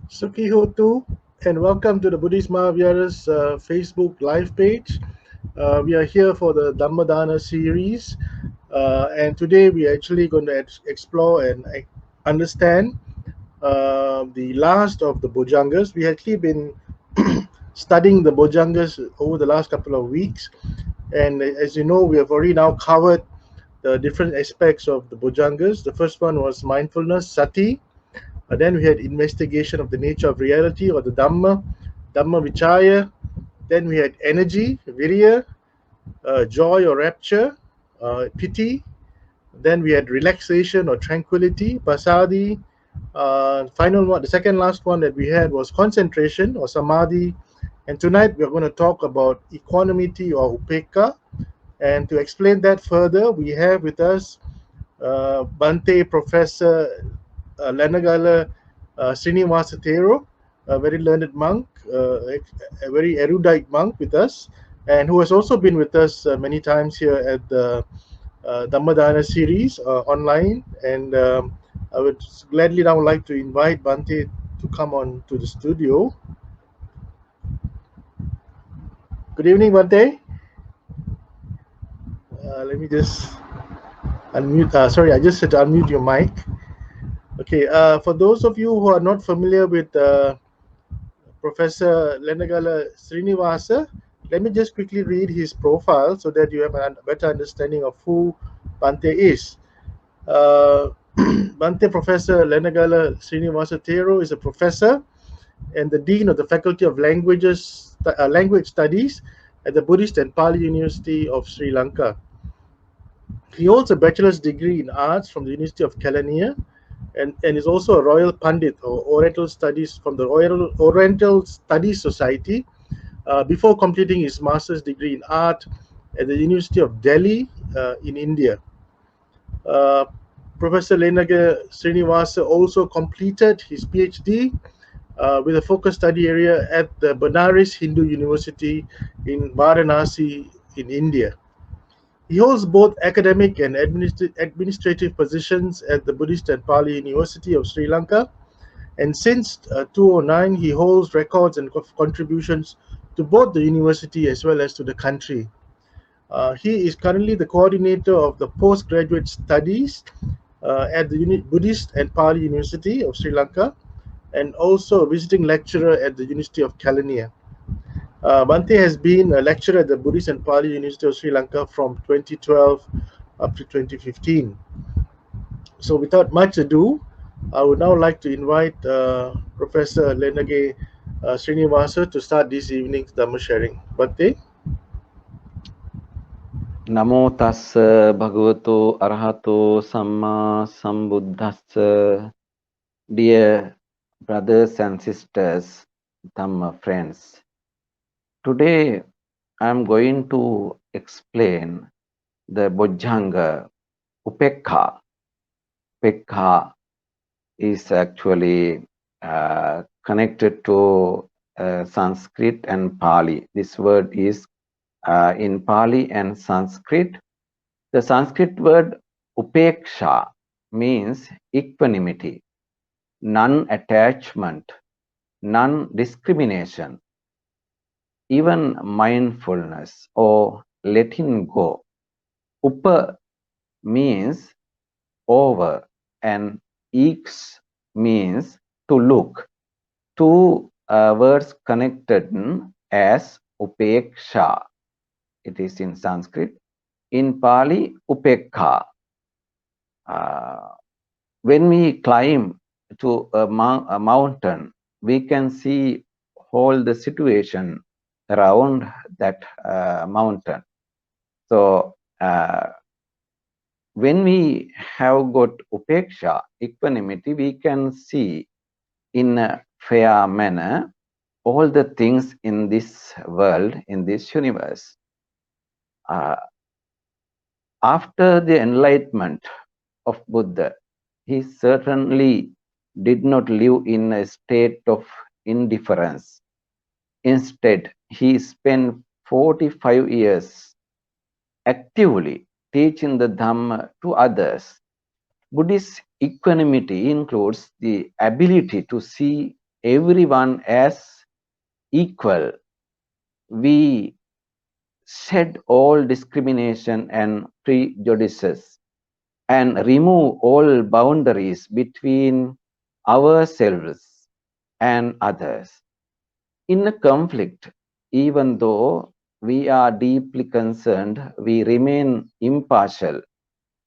Sukhi Hotu, and welcome to the Buddhist Mahavira's Facebook live page. We are here for the Dhammadana series, and today we are actually going to explore and understand the last of the Bhojjhangas. We actually been studying the Bhojjhangas over the last couple of weeks, and as you know, we have already now covered the different aspects of the Bhojjhangas. The first one was mindfulness, sati. Then we had investigation of the nature of reality or the Dhamma Vichaya. Then we had energy, virya, joy or rapture, piti. Then we had relaxation or tranquility, pasadi. Final one, the second last one that we had was concentration or samadhi. And tonight we're going to talk about equanimity or upekka. And to explain that further, we have with us Bhante Professor Lenagala Siriniwasa, a very learned monk, a very erudite monk with us, and who has also been with us many times here at the Dhammadana series online. And I would gladly now like to invite Bhante to come on to the studio. Good evening, Bhante. Let me just unmute. Sorry, I just said to unmute your mic. Okay, for those of you who are not familiar with Professor Lenagala Srinivasa, let me just quickly read his profile so that you have a better understanding of who Bhante is. Bhante Professor Lenagala Srinivasa Thero is a professor and the Dean of the Faculty of Language Studies at the Buddhist and Pali University of Sri Lanka. He holds a bachelor's degree in arts from the University of Kelaniya and is also a Royal Pandit or Oriental Studies from the Oriental Studies Society before completing his master's degree in art at the University of Delhi in India. Uh, Professor Lenaga Srinivasa also completed his PhD with a focus study area at the Banaras Hindu University in Varanasi in India. He holds both academic and administrative positions at the Buddhist and Pali University of Sri Lanka, and since 2009 he holds records and contributions to both the university as well as to the country. He is currently the coordinator of the postgraduate studies at the Buddhist and Pali University of Sri Lanka and also a visiting lecturer at the University of Kelaniya. Bhante has been a lecturer at the Buddhist and Pali University of Sri Lanka from 2012 up to 2015. So without much ado, I would now like to invite Professor Lenage Srinivasa to start this evening's Dhamma sharing. Bhante? Namo tassa bhagavato arahato samma sambuddhassa. Dear brothers and sisters, Dhamma friends, today I am going to explain the Bhojjhanga Upekha. Upekha is actually connected to Sanskrit and Pali. This word is in Pali and Sanskrit. The Sanskrit word Upeksha means equanimity, non-attachment, non-discrimination, even mindfulness or letting go. Upa means over and eks means to look. Two words connected as Upeksha. It is in Sanskrit. In Pali, Upekha. When we climb to a mountain, we can see all the situation around that mountain. So when we have got upeksha, equanimity, we can see in a fair manner all the things in this world, in this universe. After the enlightenment of Buddha, he certainly did not live in a state of indifference. Instead, he spent 45 years actively teaching the Dhamma to others. Buddhist equanimity includes the ability to see everyone as equal. We shed all discrimination and prejudices and remove all boundaries between ourselves and others. In a conflict, even though we are deeply concerned, we remain impartial,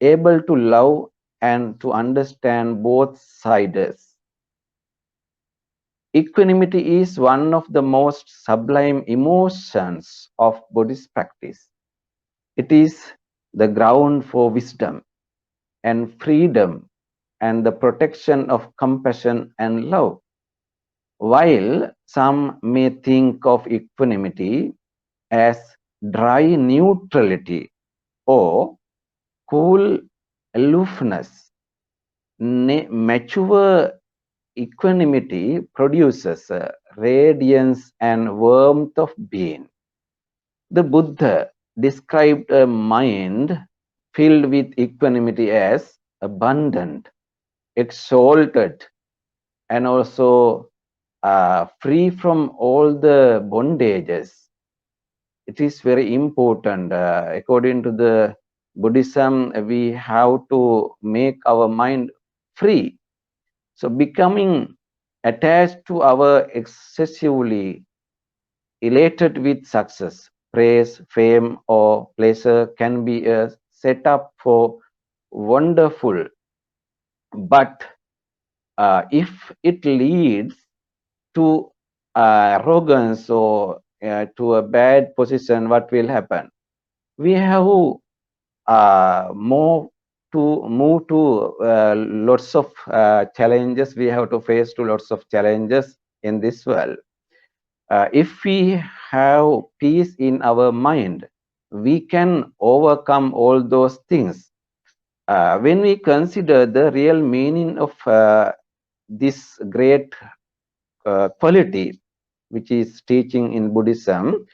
able to love and to understand both sides. Equanimity is one of the most sublime emotions of Buddhist practice. It is the ground for wisdom and freedom and the protection of compassion and love. While some may think of equanimity as dry neutrality or cool aloofness, mature equanimity produces radiance and warmth of being. The Buddha described a mind filled with equanimity as abundant, exalted, and also free from all the bondages. It is very important. According to the Buddhism, we have to make our mind free. So becoming attached to our excessively elated with success, praise, fame, or pleasure can be a setup for wonderful. But if it leads to arrogance or to a bad position, what will happen? We have more to move to lots of challenges. We have to face to lots of challenges in this world. If we have peace in our mind, we can overcome all those things. When we consider the real meaning of this great quality, which is teaching in Buddhism,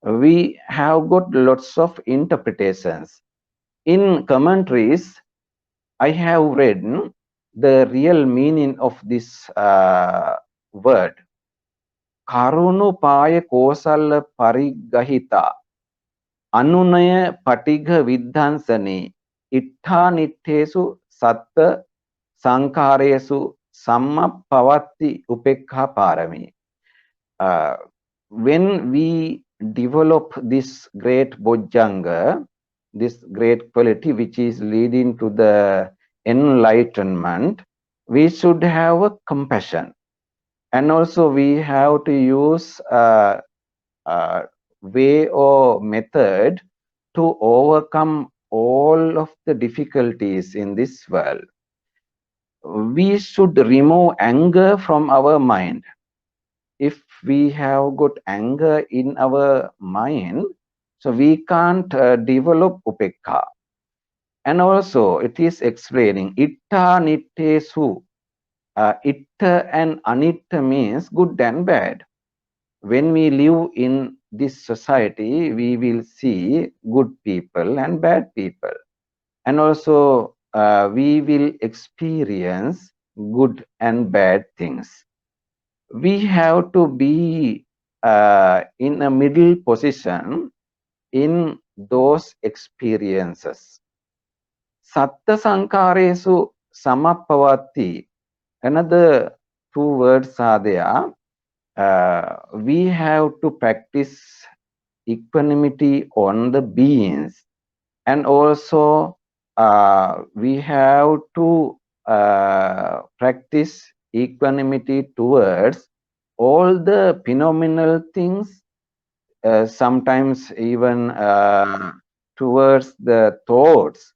we have got lots of interpretations. In commentaries, I have read the real meaning of this word. Karunupaya kosala parigahita anunaya patigha vidhansane itthanittesu satta sankaresu samma pavatti upekha parami. When we develop this great Bhojjhanga, this great quality which is leading to the enlightenment, we should have a compassion. And also we have to use a way or method to overcome all of the difficulties in this world. We should remove anger from our mind. If we have got anger in our mind, so we can't develop Upekka. And also it is explaining itta nittesu. Itta and anitta means good and bad. When we live in this society, we will see good people and bad people. And also we will experience good and bad things. We have to be in a middle position in those experiences. Satta sankaresu samappavati. Another two words are there. We have to practice equanimity on the beings, and also we have to practice equanimity towards all the phenomenal things, sometimes even towards the thoughts.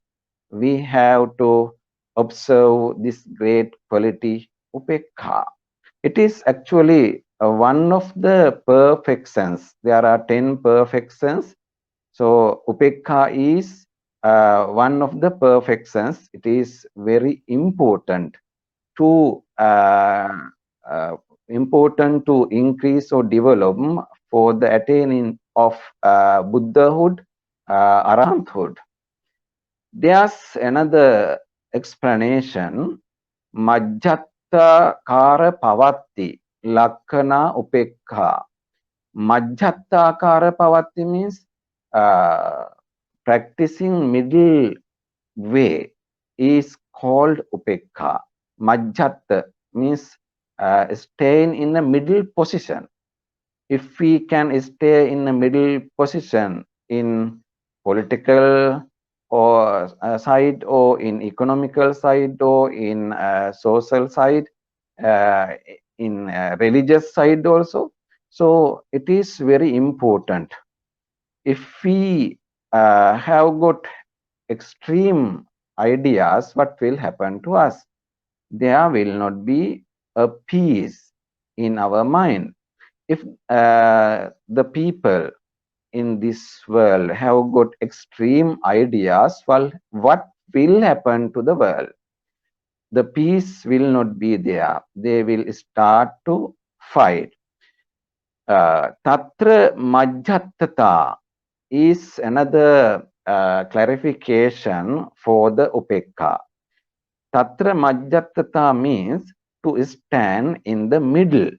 We have to observe this great quality, Upekha. It is actually one of the perfections. There are 10 perfections. So Upekha is one of the perfections. It is very important to increase or develop for the attaining of Buddhahood, Arahanthood. There's another explanation, Majjatta Kara Pavatti, Lakkhana Upekha. Majjhattakara Pavatti means practicing middle way is called Upekha. Majjhatta means staying in a middle position. If we can stay in a middle position in political or side, or in economical side, or in social side, uh, in religious side also, so it is very important. If we have got extreme ideas, what will happen to us? There will not be a peace in our mind. If the people in this world have got extreme ideas, well, what will happen to the world? The peace will not be there. They will start to fight. Tatra Majjhattata is another clarification for the Upekka. Tatra Majjhattata means to stand in the middle.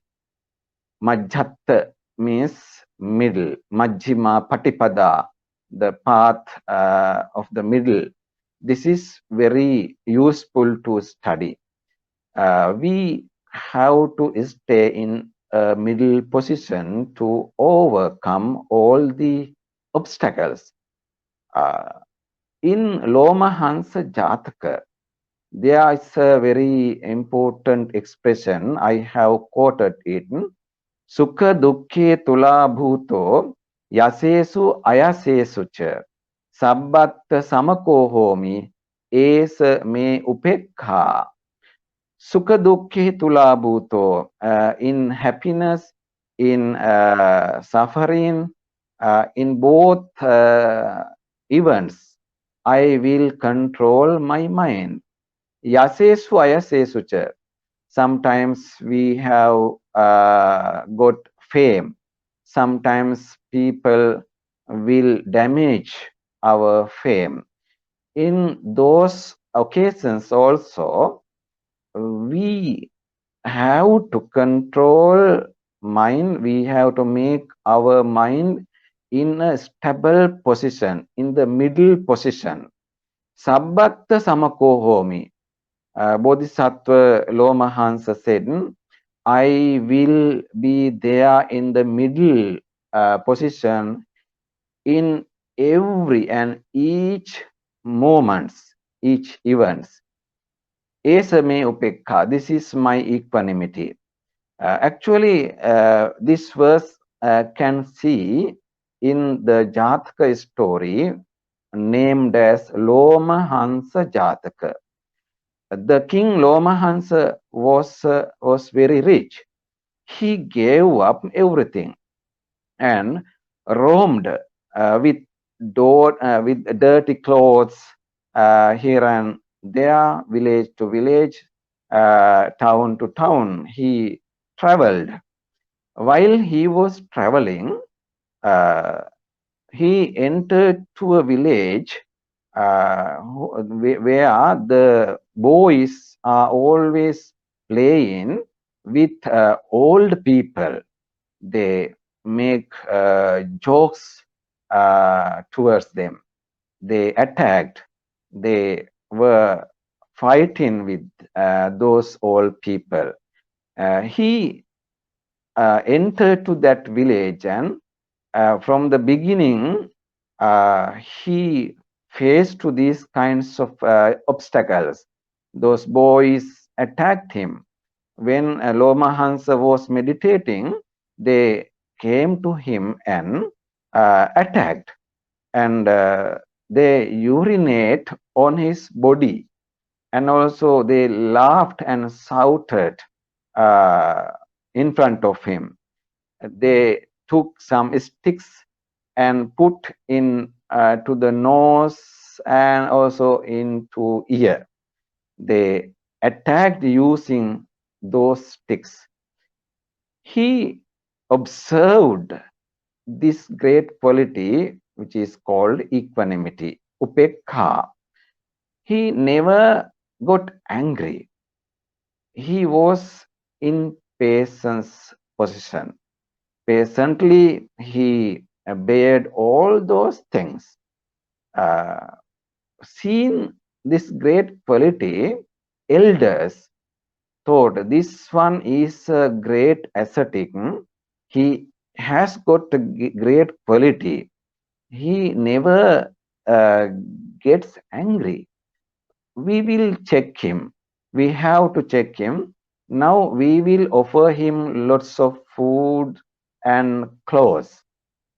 Majjhatta means middle. Majjhima Patipada, the path of the middle. This is very useful to study. We have to stay in a middle position to overcome all the obstacles. In Lomahansa Jataka, there is a very important expression. I have quoted it. Sukha dukkhe tula bhuto yasesu ayasesu cha sabbatta samako homi esa me upekha. Sukha dukkhe tula bhuto, in happiness, in suffering, in both events, I will control my mind. Yasesu ayasesu cha. Sometimes we have got fame. Sometimes people will damage our fame. In those occasions also, we have to control mind. We have to make our mind in a stable position, in the middle position. Sabbatta samako homi. Bodhisattva Lomahansa said, I will be there in the middle position in every and each moments, each events. Esame Upekha, this is my equanimity. Actually, this verse can see in the Jataka story named as Lomahansa Jataka. The king Lomahansa was very rich. He gave up everything and roamed with with dirty clothes here and there, village to village, town to town. He traveled. While he was traveling, he entered to a village where the boys are always playing with old people. They make jokes towards them. They attacked. They were fighting with those old people. He entered to that village, and from the beginning, he faced to these kinds of obstacles. Those boys attacked him. When Lomahansa was meditating, they came to him and attacked, and they urinate on his body, and also they laughed and shouted in front of him. They took some sticks and put in to the nose and also into ear. They attacked using those sticks. He observed this great quality which is called equanimity, Upekha. He never got angry. He was in patience position. Patiently, he bared all those things. Seeing this great quality, elders thought this one is a great ascetic. He has got a great quality. He never gets angry. We will check him. We have to check him. Now we will offer him lots of food and clothes.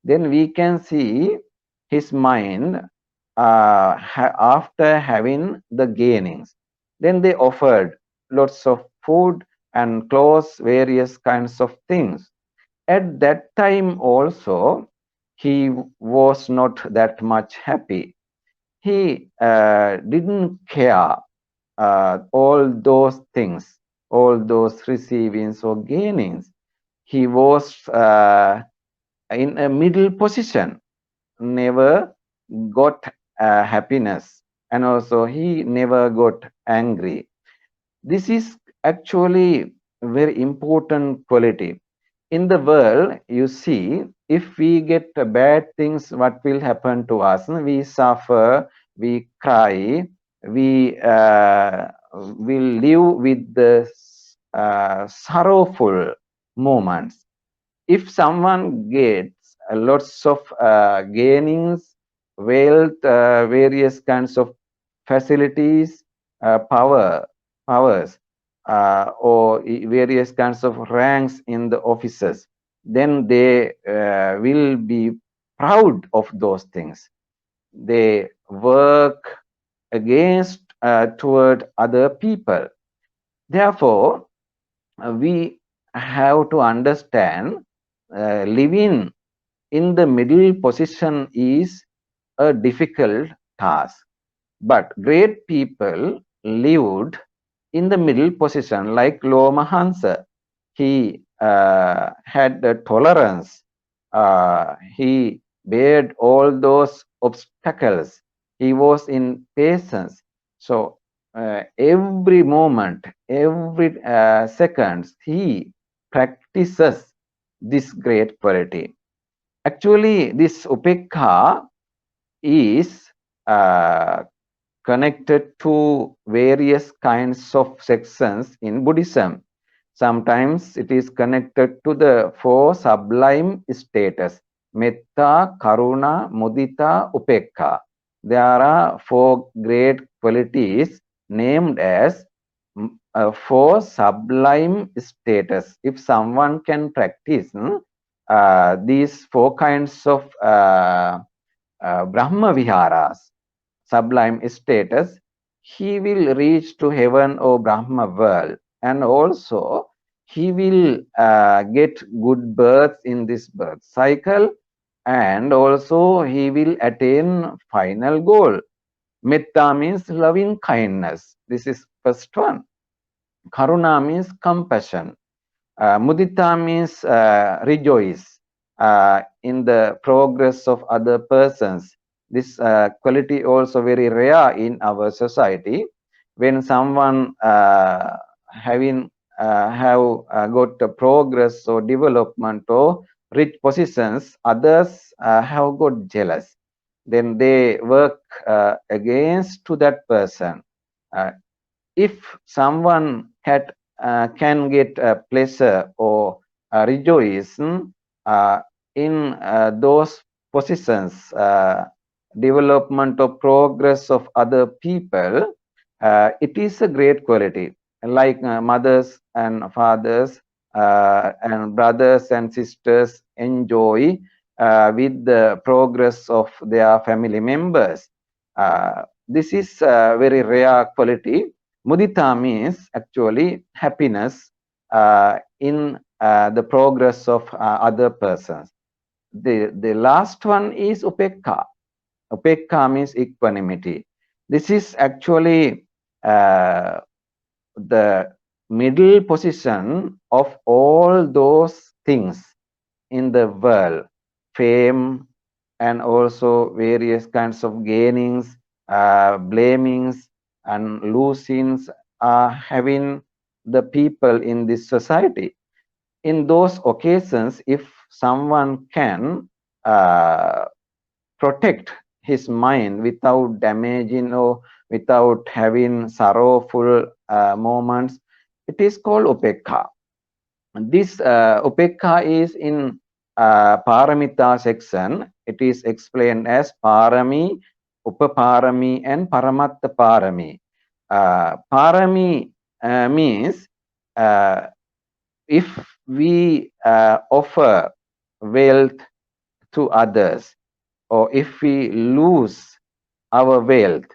Then we can see his mind after having the gainings. Then they offered lots of food and clothes, various kinds of things. At that time also, he was not that much happy. He didn't care all those things, all those receivings or gainings. He was in a middle position, never got happiness, and also he never got angry. This is actually a very important quality. In the world, you see, if we get bad things, what will happen to us? We suffer, we cry, we will live with the sorrowful moments. If someone gets lots of gainings, wealth, various kinds of facilities, powers, or various kinds of ranks in the offices, then they will be proud of those things. They work against toward other people. Therefore, we have to understand living in the middle position is a difficult task. But great people lived in the middle position, like Loma. He had the tolerance. He bared all those obstacles. He was in patience. So every moment, every seconds, he practices this great quality. Actually, this Upekha is uh, connected to various kinds of sections in Buddhism. Sometimes it is connected to the four sublime status, Metta, Karuna, Mudita, Upekha. There are four great qualities named as four sublime status. If someone can practice these four kinds of Brahma Viharas, sublime status, he will reach to heaven or Brahma world, and also he will get good birth in this birth cycle, and also he will attain final goal. Metta means loving kindness. This is first one. Karuna means compassion. Mudita means rejoice in the progress of other persons. This quality also very rare in our society. When someone have got a progress or development or rich positions, others have got jealous. Then they work against to that person. Uh, if someone can get pleasure or rejoice in those positions, development or progress of other people, it is a great quality. Like mothers and fathers and brothers and sisters enjoy with the progress of their family members. This is a very rare quality. Mudita means actually happiness in the progress of other persons. The last one is Upekka. Upekka means equanimity. This is actually the middle position of all those things in the world, fame, and also various kinds of gainings, blamings, and losings are having the people in this society. in those occasions, if someone can uh, protect his mind without damaging or without having sorrowful moments, it is called Upekha. This Upekha is in Paramita section. It is explained as Parami, Upaparami, and Paramatta Parami. Parami means uh, if we offer wealth to others, or if we lose our wealth,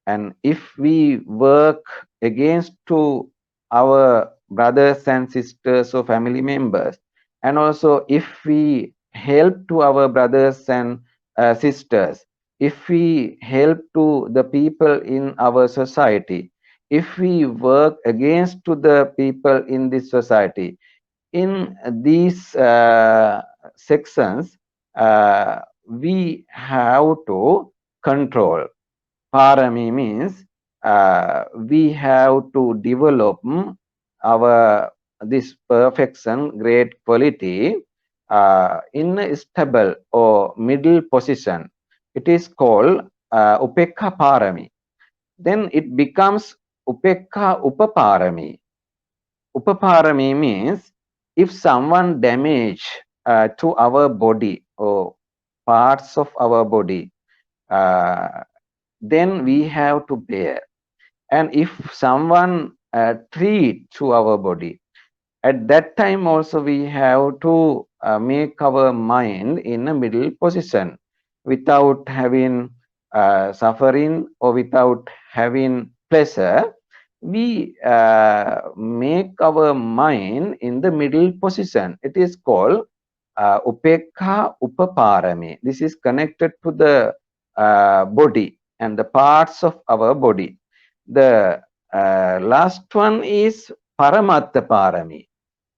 and if we work against to our brothers and sisters or family members, and also if we help to our brothers and sisters, if we help to the people in our society, if we work against to the people in this society, in these sections, we have to control. Parami means we have to develop our this perfection, great quality in a stable or middle position. It is called Upekha Parami. Then it becomes Upekha Upaparami. Upaparami means if someone damage to our body or parts of our body, uh, then we have to bear. And if someone treat to our body, at that time also we have to make our mind in a middle position without having suffering or without having pleasure. We make our mind in the middle position. It is called Upekha Upaparami. This is connected to the body and the parts of our body. The last one is Paramatta Parami.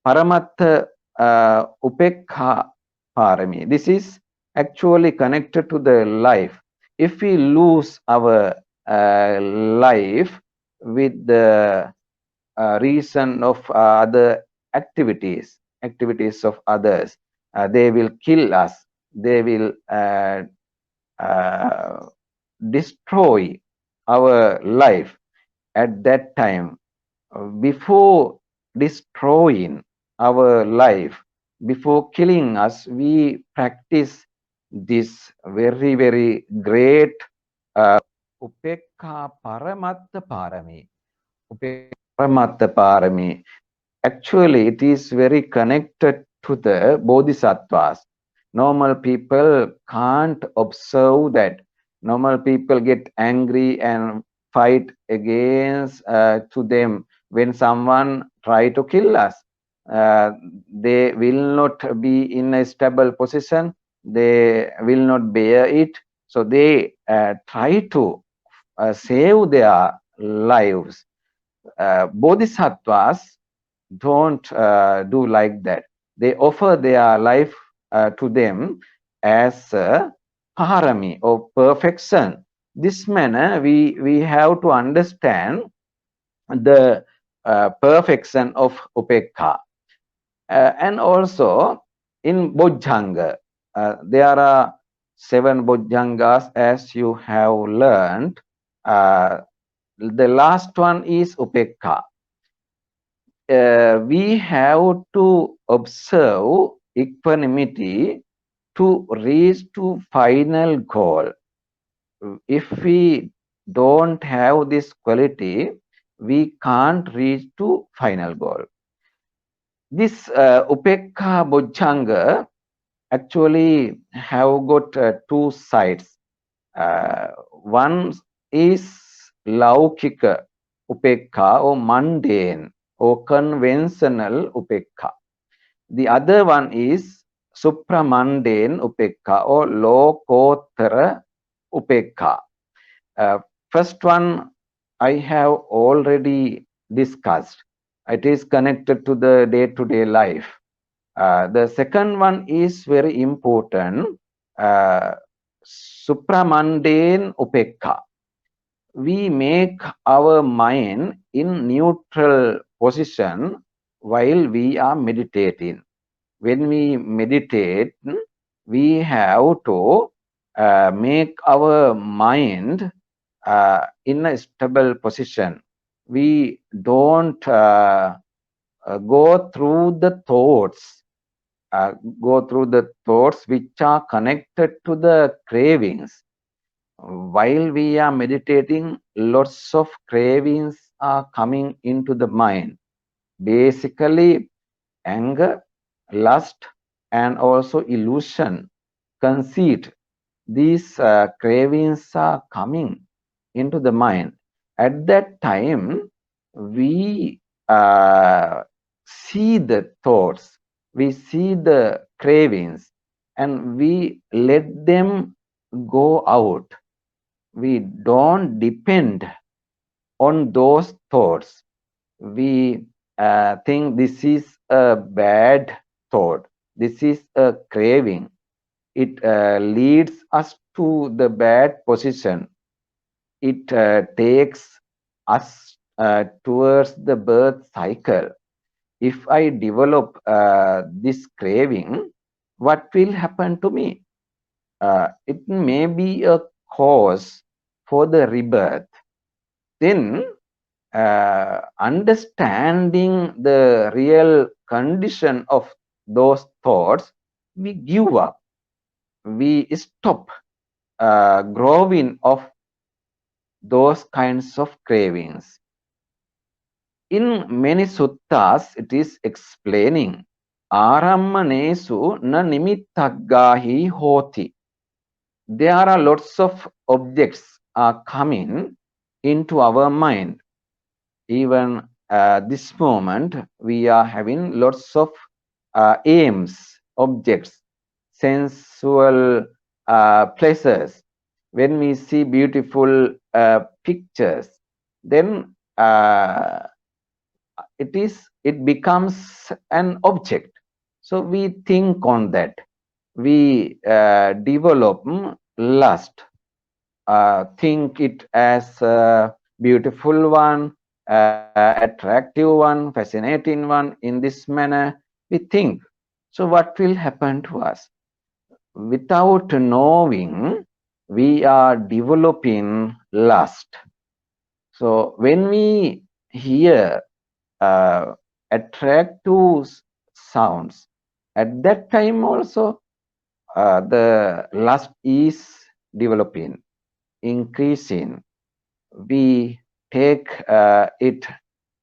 Paramatta Upekha Parami. This is actually connected to the life. If we lose our life with the reason of other activities of others, they will kill us. They will uh, destroy our life at that time. Before destroying our life, before killing us, we practice this very, very great Upekha Paramatta Parami. Upekha Paramatta Parami. Actually, it is very connected to the bodhisattvas. Normal people can't observe that. Normal people get angry and fight against to them when someone try to kill us. Uh, they will not be in a stable position. They will not bear it. So they try to save their lives. Bodhisattvas don't do like that. They offer their life to them as a parami or perfection. This manner, we have to understand the perfection of Upekha. And also in Bhojjhanga, there are 7 Bhojjhangas as you have learned. The last one is Upekha. We have to observe equanimity to reach to final goal. If we don't have this quality, we can't reach to final goal. This Upekha Bhojjhanga actually have got 2 sides. One is Laukika Upekha or mundane or conventional Upekha. The other one is supramundane Upekha or Lokottara Upekha. First one I have already discussed. It is connected to the day-to-day life. The second one is very important, supramundane Upekha. We make our mind in neutral position while we are meditating. When we meditate, we have to make our mind in a stable position. We don't go through the thoughts, uh, go through the thoughts which are connected to the cravings. While we are meditating, lots of cravings are coming into the mind. Basically, anger, lust, and also illusion, conceit. These cravings are coming into the mind. At that time, we see the thoughts, we see the cravings, and we let them go out. We don't depend on those thoughts. We think this is a bad thought, this is a craving. It leads us to the bad position. It takes us towards the birth cycle. If I develop this craving, what will happen to me? It may be a cause for the rebirth. Then, understanding the real condition of those thoughts, we give up. We stop growing of those kinds of cravings. In many suttas, it is explaining Arammanesu na nimittaggahi hoti. There are lots of objects are coming into our mind. Even this moment, we are having lots of aims, objects, sensual pleasures. When we see beautiful pictures, then it becomes an object. So we think on that. We develop lust, think it as a beautiful one, attractive one, fascinating one. In this manner, we think. So what will happen to us? Without knowing, we are developing lust. So when we hear attractive sounds, at that time also the lust is developing, increasing. We take it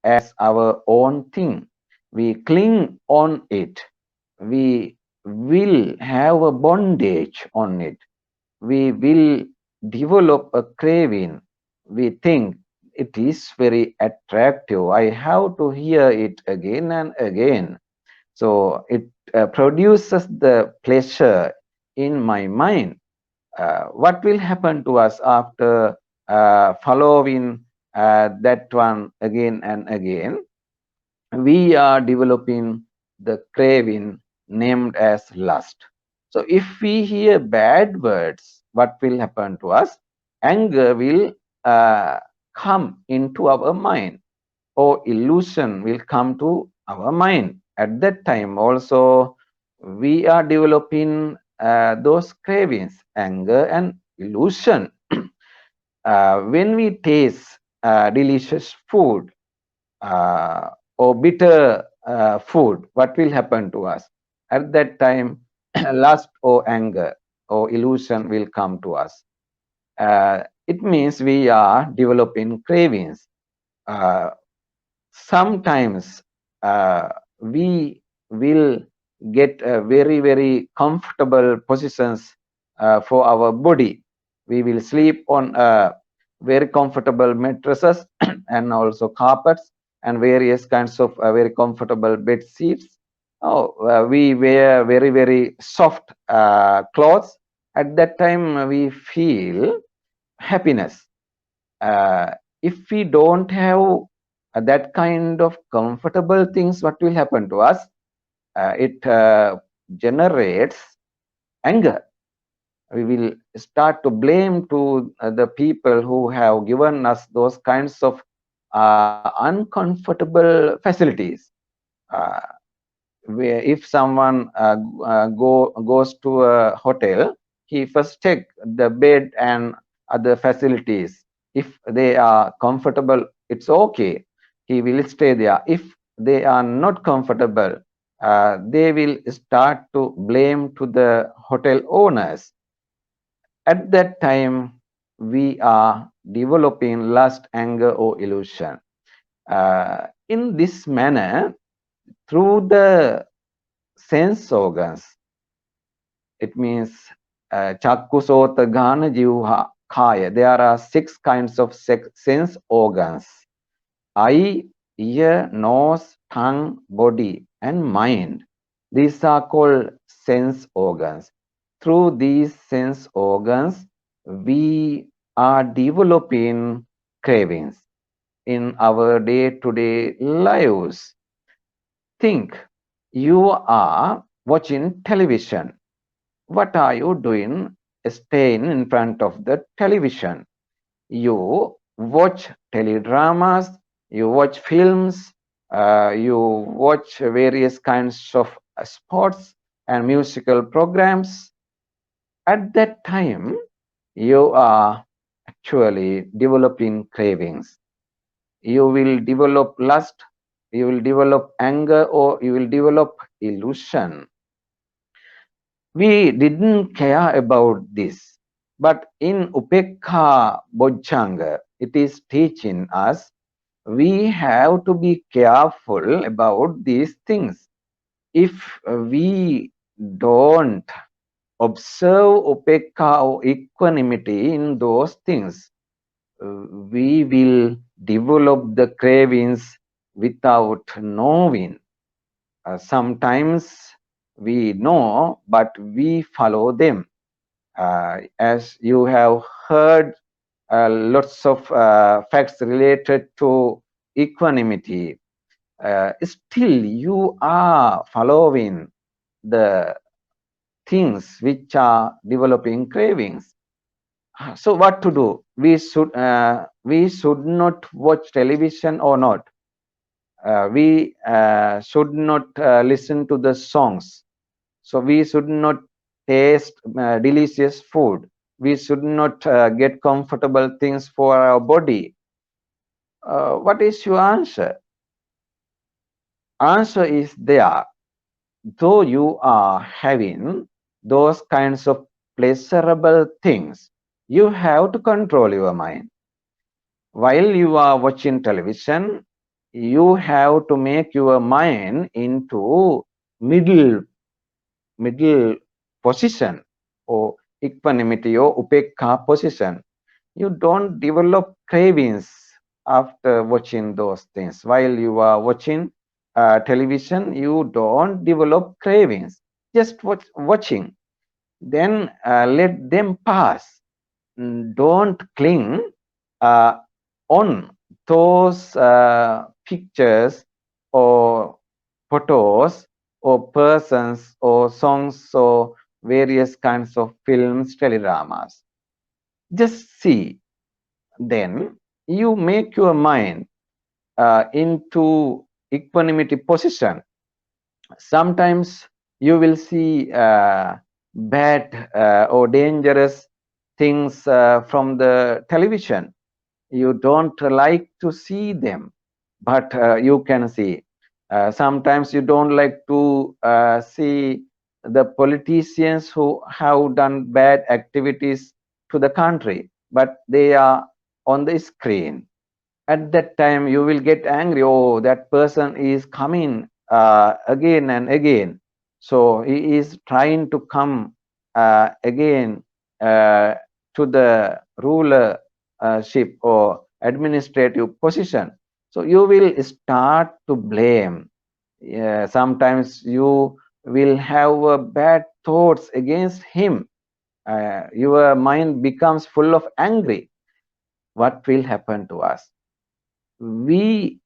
as our own thing. We cling on it. We will have a bondage on it. We will develop a craving. We think it is very attractive. I have to hear it again and again. So it produces the pleasure in my mind. What will happen to us after following that one again and again? We are developing the craving named as lust. So if we hear bad words, what will happen to us? Anger will come into our mind, or illusion will come to our mind. At that time also, we are developing those cravings, anger and illusion. When we taste delicious food, or bitter food, what will happen to us? At that time, lust or anger or illusion will come to us. It means we are developing cravings. Uh, Sometimes we will get very, very comfortable positions for our body. We will sleep on very comfortable mattresses and also carpets and various kinds of very comfortable bed sheets. Oh, we wear very, very soft clothes. At that time, we feel happiness. If we don't have that kind of comfortable things, what will happen to us? It generates anger. We will start to blame to the people who have given us those kinds of uncomfortable facilities. Uh, where if someone goes to a hotel, he first check the bed and other facilities. If they are comfortable, it's okay. He will stay there. If they are not comfortable, they will start to blame to the hotel owners. At that time, we are developing lust, anger, or illusion. In this manner, through the sense organs, it means chakku, sota, ghana, jivha, kaya. There are six kinds of sense organs: eye, ear, nose, tongue, body, and mind. These are called sense organs. Through these sense organs, we are developing cravings in our day-to-day lives. Think, you are watching television. What are you doing staying in front of the television? You watch teledramas, you watch films, you watch various kinds of sports and musical programs. At that time, you are actually developing cravings. You will develop lust, you will develop anger, or you will develop illusion. We didn't care about this. But in Upekha Bhojjhanga, it is teaching us we have to be careful about these things. If we don't observe Upekha or equanimity in those things, we will develop the cravings without knowing. Sometimes we know, but we follow them. As you have heard, lots of facts related to equanimity. Still, you are following the things which are developing cravings. So, what to do? We should not watch television or not. We should not listen to the songs. So we should not taste delicious food. We should not get comfortable things for our body. What is your answer? Answer is there. Though you are having those kinds of pleasurable things, you have to control your mind. While you are watching television, you have to make your mind into middle position, or equanimity or upekha position. You don't develop cravings after watching those things. While you are watching television, you don't develop cravings. Just watching. Then let them pass. Don't cling uh, on those pictures or photos or persons or songs or various kinds of films, teledramas. Just see. Then you make your mind into equanimity position. Sometimes you will see bad or dangerous things from the television. You don't like to see them, but you can see. Sometimes you don't like to see the politicians who have done bad activities to the country, but they are on the screen. At that time you will get angry. Oh, that person is coming again and again, so he is trying to come again to the rulership or administrative position. So you will start to blame. Sometimes you will have bad thoughts against him. Your mind becomes full of angry. What will happen to us? We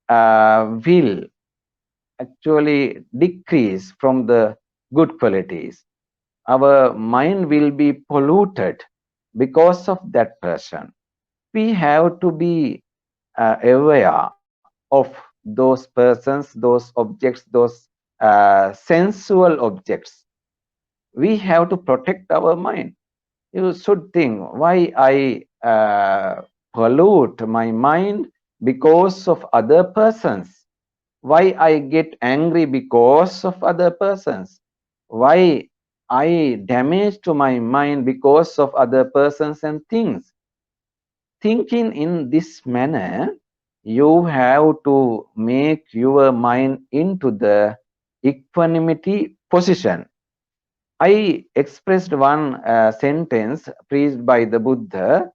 will actually decrease from the good qualities. Our mind will be polluted because of that person. We have to be aware of those persons, those objects, those sensual objects. We have to protect our mind. You should think, why I pollute my mind because of other persons? Why I get angry because of other persons? Why I damage to my mind because of other persons and things? Thinking in this manner, you have to make your mind into the equanimity position. I expressed one sentence preached by the Buddha.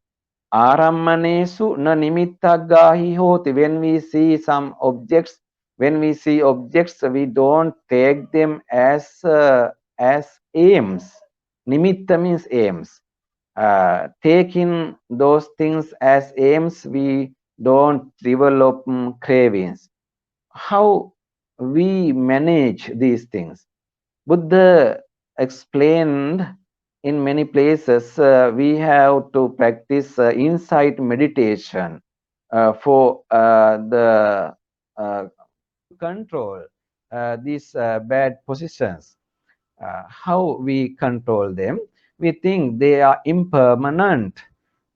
Arammanesu na nimittaggahi hoti. When we see some objects, we don't take them as aims. Nimitta means aims. Taking those things as aims, we don't develop cravings. How we manage these things? Buddha explained in many places we have to practice insight meditation for the control these bad positions. How we control them? We think they are impermanent,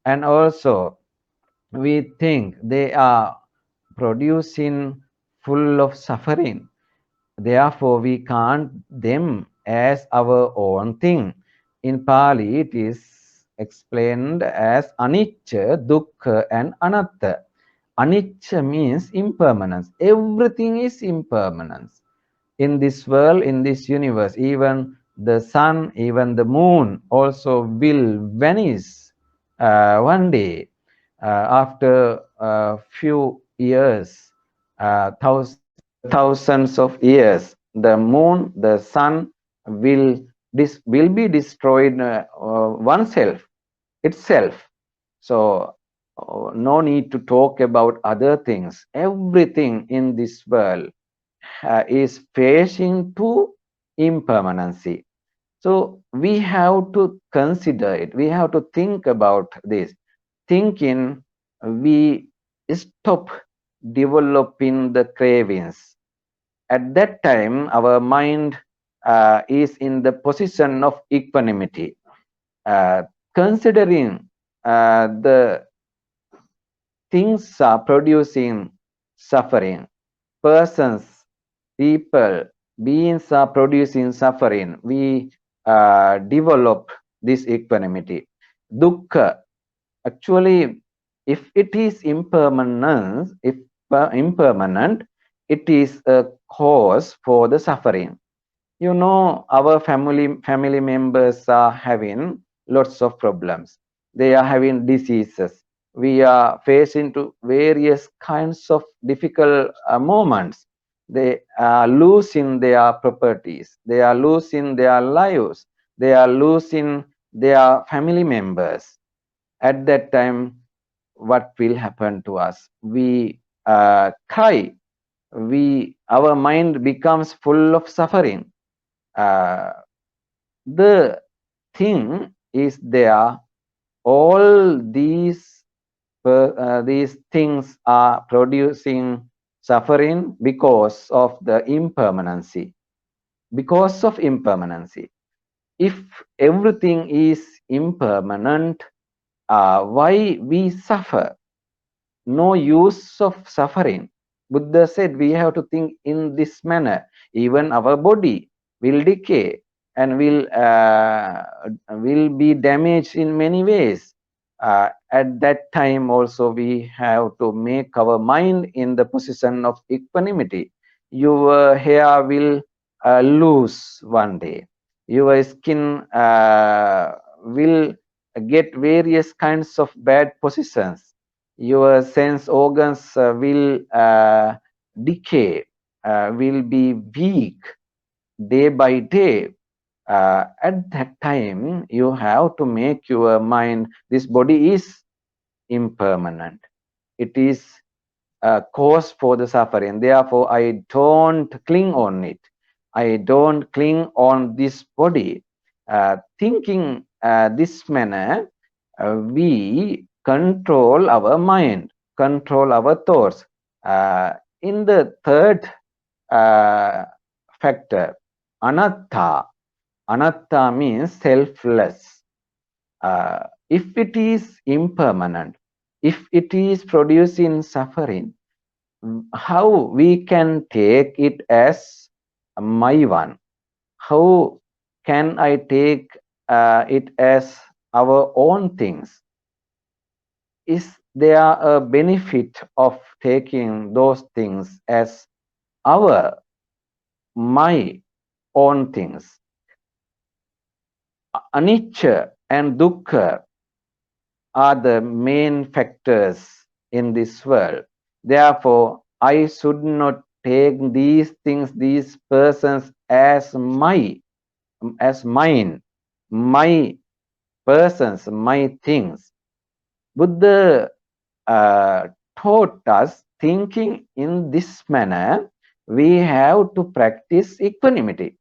and also we think they are producing full of suffering. Therefore, we count them as our own thing. In Pali, it is explained as anicca, dukkha, and anatta. Anicca means impermanence. Everything is impermanence. In this world, in this universe, even the sun, even the moon also will vanish one day after a few years, after thousands of years. The moon, the sun will will be destroyed oneself itself. So no need to talk about other things. Everything in this world is facing to impermanency. So we have to consider it. We have to think about this. Thinking, we stop developing the cravings. At that time, our mind is in the position of equanimity. Uh, Considering the things are producing suffering, persons, people, beings are producing suffering, we develop this equanimity. Dukkha, actually, if it is impermanence, if impermanent, it is a cause for the suffering. You know, our family members are having lots of problems. They are having diseases. We are facing to various kinds of difficult moments. They are losing their properties. They are losing their lives. They are losing their family members. At that time, what will happen to us? We cry. Our mind becomes full of suffering. uh, the thing is there, all these things are producing suffering because of the impermanency. Because of impermanency. If everything is impermanent, why we suffer? No use of suffering. Buddha said we have to think in this manner. Even our body will decay and will be damaged in many ways. At that time also we have to make our mind in the position of equanimity. Your hair will lose one day. Your skin will get various kinds of bad positions. Your sense organs will decay, will be weak day by day. At that time, you have to make your mind, this body is impermanent. It is a cause for the suffering. Therefore, I don't cling on it. I don't cling on this body. Thinking this manner, we control our mind, control our thoughts. In the third factor, anatta. Anatta means selfless. If it is impermanent, if it is producing suffering, how we can take it as my one? How can I take it as our own things? Is there a benefit of taking those things as our, my own things? Anicca and dukkha are the main factors in this world. Therefore, I should not take these things, these persons as my, as mine, my persons, my things. Buddha taught us thinking in this manner, we have to practice equanimity.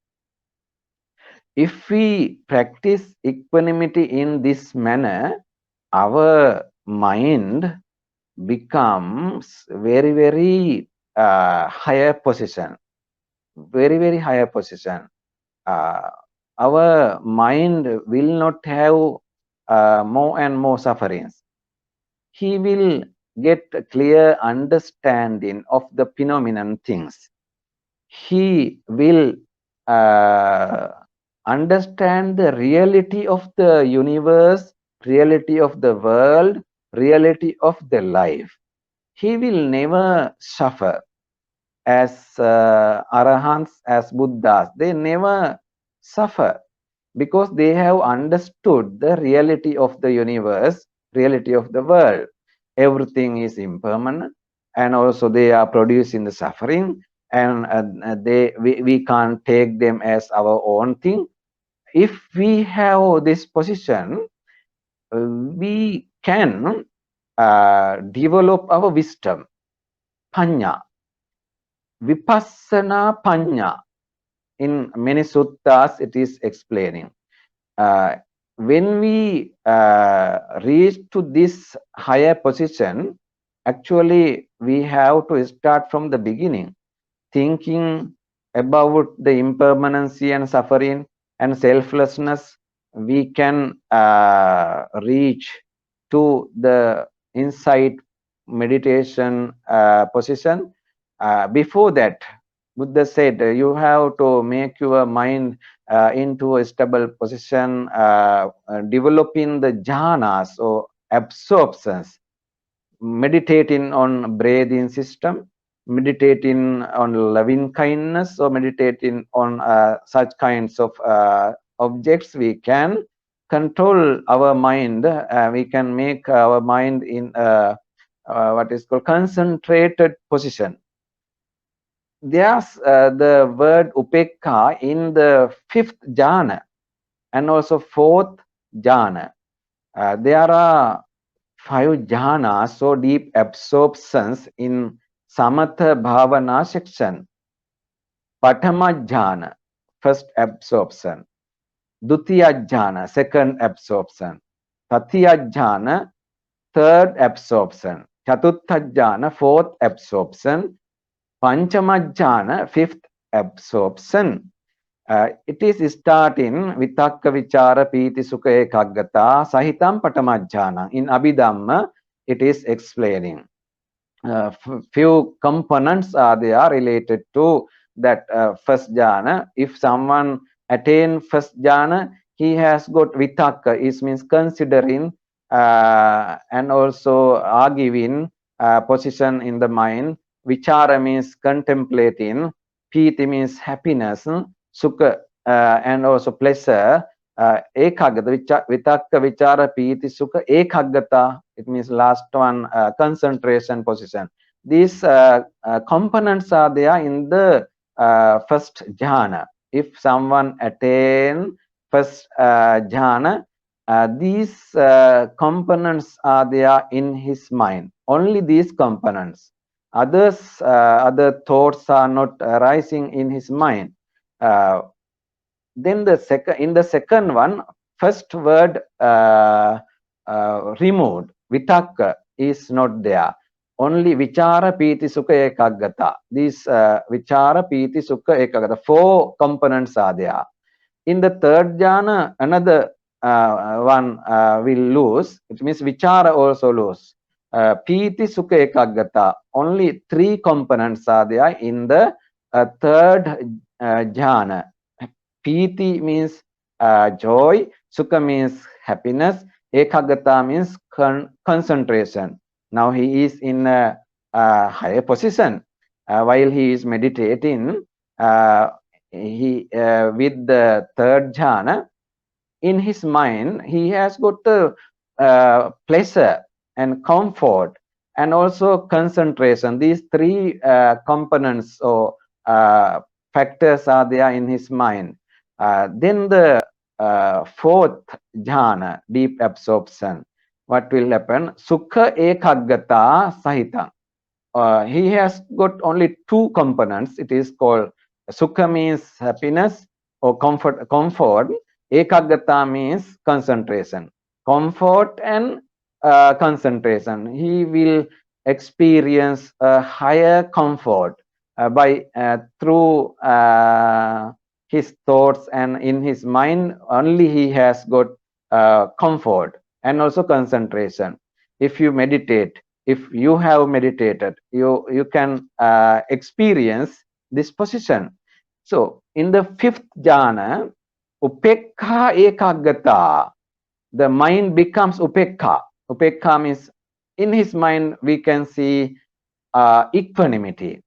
If we practice equanimity in this manner, our mind becomes very, very higher position, very higher position. Our mind will not have more and more sufferings. He will get a clear understanding of the phenomenon things. He will understand the reality of the universe, reality of the world, reality of the life. He will never suffer as arahants, as Buddhas. They never suffer because they have understood the reality of the universe, reality of the world. Everything is impermanent, and also they are producing the suffering, and we can't take them as our own thing. If we have this position, we can develop our wisdom, panya, vipassana panya. In many suttas, it is explaining. When we reach to this higher position, actually we have to start from the beginning, thinking about the impermanency and suffering and selflessness. We can reach to the insight meditation position. Before that, Buddha said you have to make your mind into a stable position, developing the jhanas or absorptions, meditating on breathing system, meditating on loving kindness, or meditating on such kinds of objects. We can control our mind. We can make our mind in what is called concentrated position. There's the word Upekka in the fifth jhana and also fourth jhana. There are 5 jhanas, so deep absorptions in Samatha Bhavana section. Patama jhana, first absorption. Dutiya jhana, second absorption. Tatiya jhana, third absorption. Chatutha jhana, fourth absorption. Panchama jhana, fifth absorption. It is starting vitakka vichara piti sukha ekaggata sahitam patamajjhana. In Abhidhamma, it is explaining. Few components are there related to that first jhana. If someone attain first jhana, he has got vitakka, it means considering and also arguing position in the mind. Vichara means contemplating. Piti means happiness. Sukha and also pleasure. Ekaggata, vitakka, vichara, piti, sukha, ekaggata. It means last one, concentration position. These components are there in the first jhana. If someone attain first jhana, these components are there in his mind. Only these components. Others, other thoughts are not arising in his mind. Then the second, in the second one, first word removed, vitakka is not there. only vichara, piti, sukha, ekaggata. These vichara, piti, sukha, ekaggata, 4 components are there. In the third jhana, another one will lose. It means vichara also lose. Piti, sukha, ekaggata. Only 3 components are there in the third jhana. Piti means joy, sukha means happiness, ekaggata means concentration. Now he is in a higher position. While he is meditating, he with the third jhana, in his mind he has got pleasure and comfort and also concentration. These 3 components or factors are there in his mind. Then the fourth jhana, deep absorption, what will happen? Sukha ekaggata sahita. He has got only 2 components. It is called sukha means happiness or comfort. Ekaggata means concentration. Comfort and concentration. He will experience a higher comfort by through his thoughts, and in his mind only he has got comfort and also concentration. If you meditate, if you have meditated, you can experience this position. So in the 5th jhana, upekha ekaggata, the mind becomes upekha. Upekha means in his mind we can see equanimity,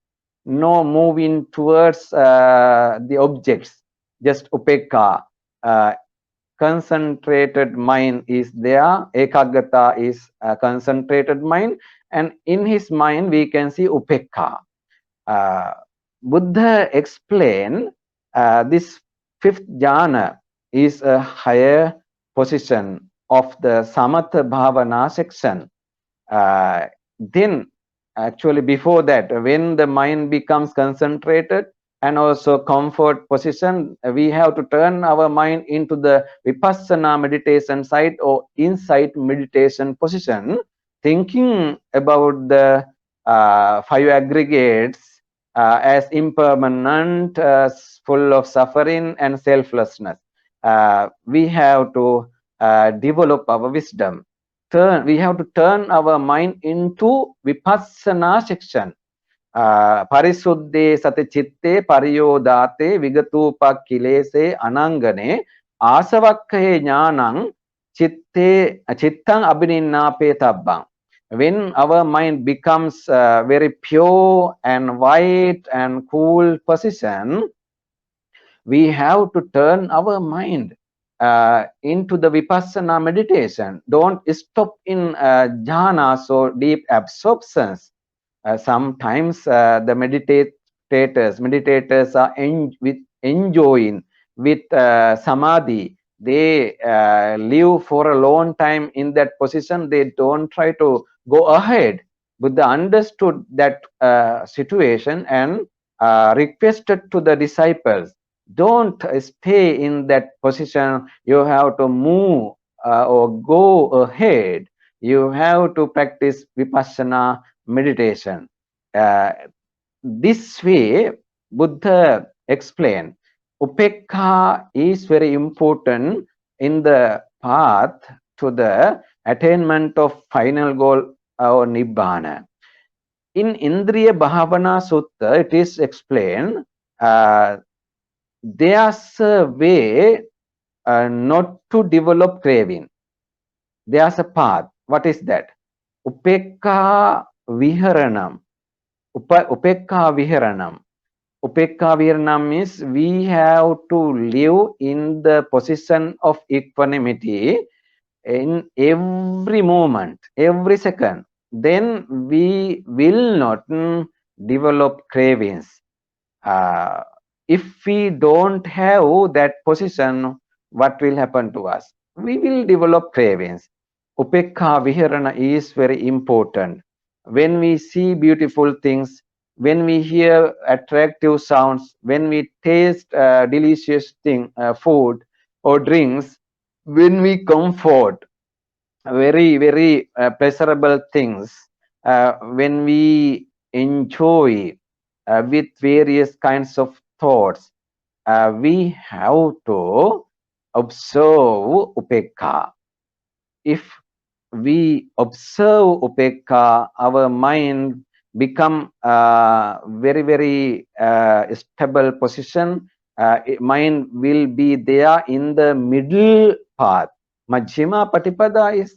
no moving towards the objects, just upekha. Concentrated mind is there. Ekaggata is a concentrated mind, and in his mind we can see upekha. Buddha explained this 5th jhana is a higher position of the samatha bhavana section. Then actually before that, when the mind becomes concentrated and also comfort position, we have to turn our mind into the vipassana meditation side or insight meditation position, thinking about the 5 aggregates as impermanent, full of suffering and selflessness. We have to develop our wisdom. We have to turn our mind into vipassana section. Parisuddhe sati chitte pariyodate vigatupa kilese anangane asavakkahe jnanang chittang abhininnape tabbang. When our mind becomes very pure and white and cool position, we have to turn our mind into the vipassana meditation. Don't stop in jhanas or deep absorptions. Sometimes the meditators are enjoying with samadhi. They live for a long time in that position. They don't try to go ahead. Buddha understood that situation and requested to the disciples, don't stay in that position. You have to move or go ahead. You have to practice vipassana meditation. This way, Buddha explained, Upekha is very important in the path to the attainment of final goal or Nibbana. In Indriya Bhavana Sutta, it is explained, there's a way not to develop craving. There's a path. What is that? Upekka Viharanam. Upekka Viharanam. Upekka Viharanam means we have to live in the position of equanimity in every moment, every second. Then we will not develop cravings. If we don't have that position, what will happen to us? We will develop cravings. Upekha Viharana is very important. When we see beautiful things, when we hear attractive sounds, when we taste delicious food or drinks, when we comfort very pleasurable things, when we enjoy with various kinds of thoughts, we have to observe Upekha. If we observe Upekha, our mind become very, very stable position. Mind will be there in the middle path. Majjhima Patipada is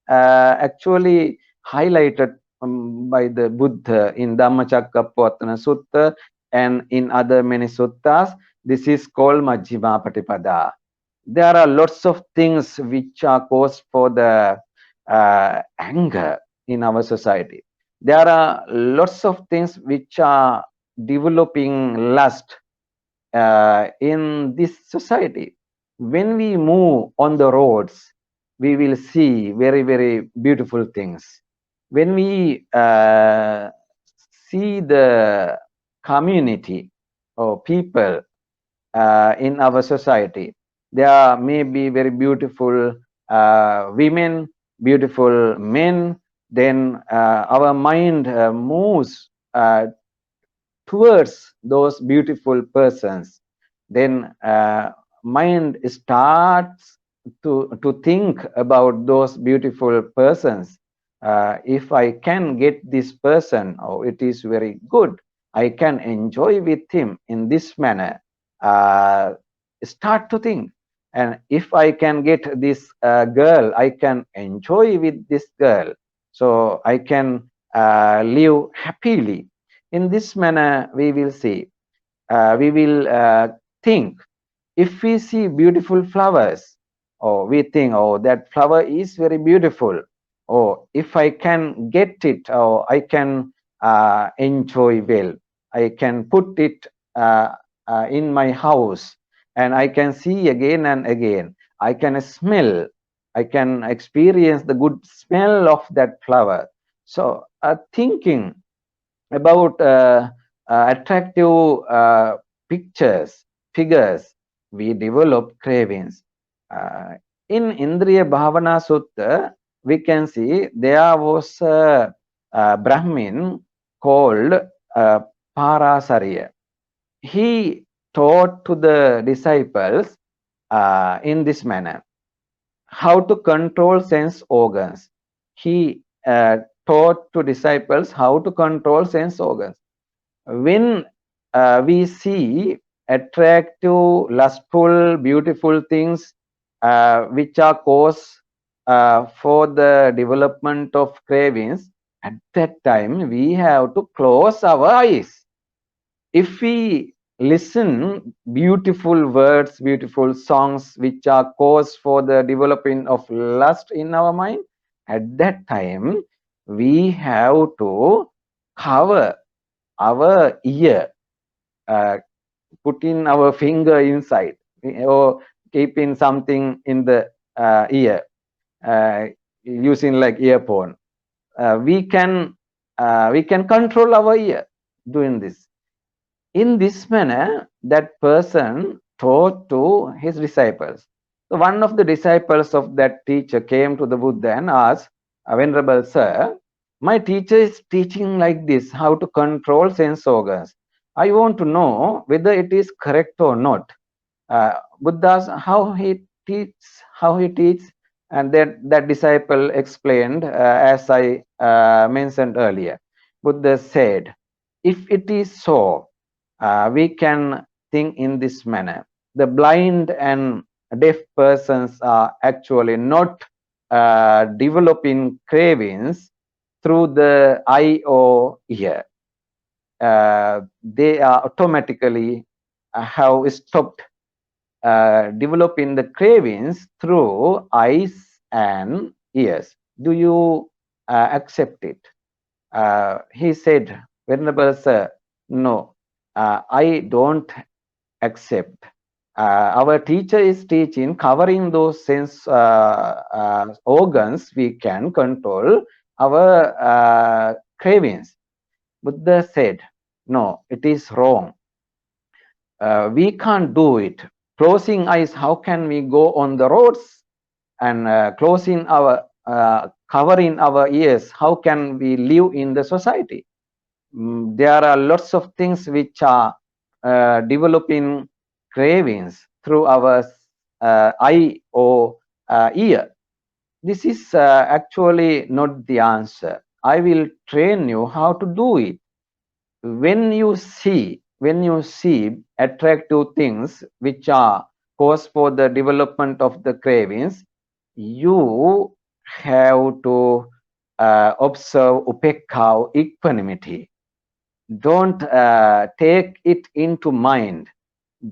actually highlighted by the Buddha in Dhammacakkappavattana Sutta and in other many suttas. This is called Majjhima Patipada. There are lots of things which are caused for the anger in our society. There are lots of things which are developing lust in this society. When we move on the roads, we will see very, very beautiful things. When we see the community or people in our society, there may be very beautiful women, beautiful men. Then our mind moves towards those beautiful persons. Then mind starts to think about those beautiful persons. If I can get this person, oh, it is very good, I can enjoy with him in this manner. uh, Start to think, and if I can get this girl, I can enjoy with this girl, so I can live happily. In this manner we will see, we will think. If we see beautiful flowers, or we think, oh, that flower is very beautiful, or if I can get it, or I can enjoy well, I can put it in my house, and I can see again and again, I can smell, I can experience the good smell of that flower. So thinking about attractive pictures, figures, we develop cravings. Uh, in Indriya Bhavana Sutta, we can see there was a Brahmin called Parasarya. He taught to the disciples in this manner how to control sense organs. He taught to disciples how to control sense organs. When we see attractive, lustful, beautiful things which are cause for the development of cravings, at that time we have to close our eyes. If we listen beautiful words, beautiful songs which are cause for the developing of lust in our mind, at that time we have to cover our ear, uh, putting our finger inside, or keeping something in the ear, uh, using like earphone. We can control our ear doing this. In this manner, that person taught to his disciples. So one of the disciples of that teacher came to the Buddha and asked, Venerable Sir, my teacher is teaching like this, how to control sense organs. I want to know whether it is correct or not. Buddha's how he teaches, and that disciple explained as I mentioned earlier. Buddha said, if it is so, we can think in this manner. The blind and deaf persons are actually not developing cravings through the eye or ear. They are automatically have stopped developing the cravings through eyes and ears. Do you accept it? He said, Venerable Sir, no, I don't accept. Our teacher is teaching, covering those sense organs, we can control our cravings. Buddha said, no, it is wrong. We can't do it. Closing eyes, how can we go on the roads and closing our covering our ears, how can we live in the society? There are lots of things which are developing cravings through our eye or ear. This is actually not the answer. I will train you how to do it. When you see attractive things which are cause for the development of the cravings, you have to observe upekha, equanimity. Don't take it into mind.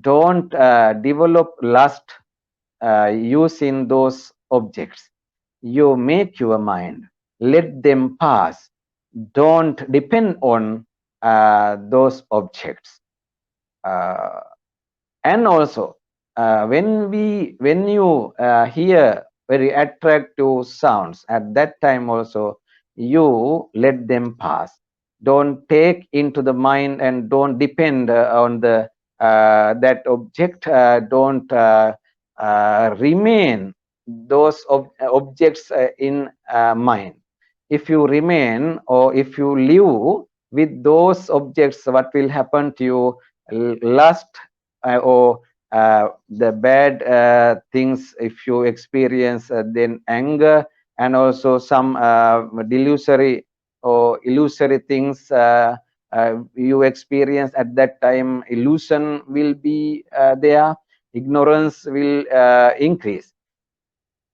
Don't develop lust using those objects. You make your mind, let them pass. Don't depend on those objects. And also, when you hear very attractive sounds, at that time also you let them pass. Don't take into the mind and don't depend on the that object. Don't remain those objects in mind. If you remain or if you live with those objects, what will happen to you? Lust or the bad things, if you experience, then anger, and also some delusory or illusory things you experience at that time. Illusion will be there, ignorance will increase.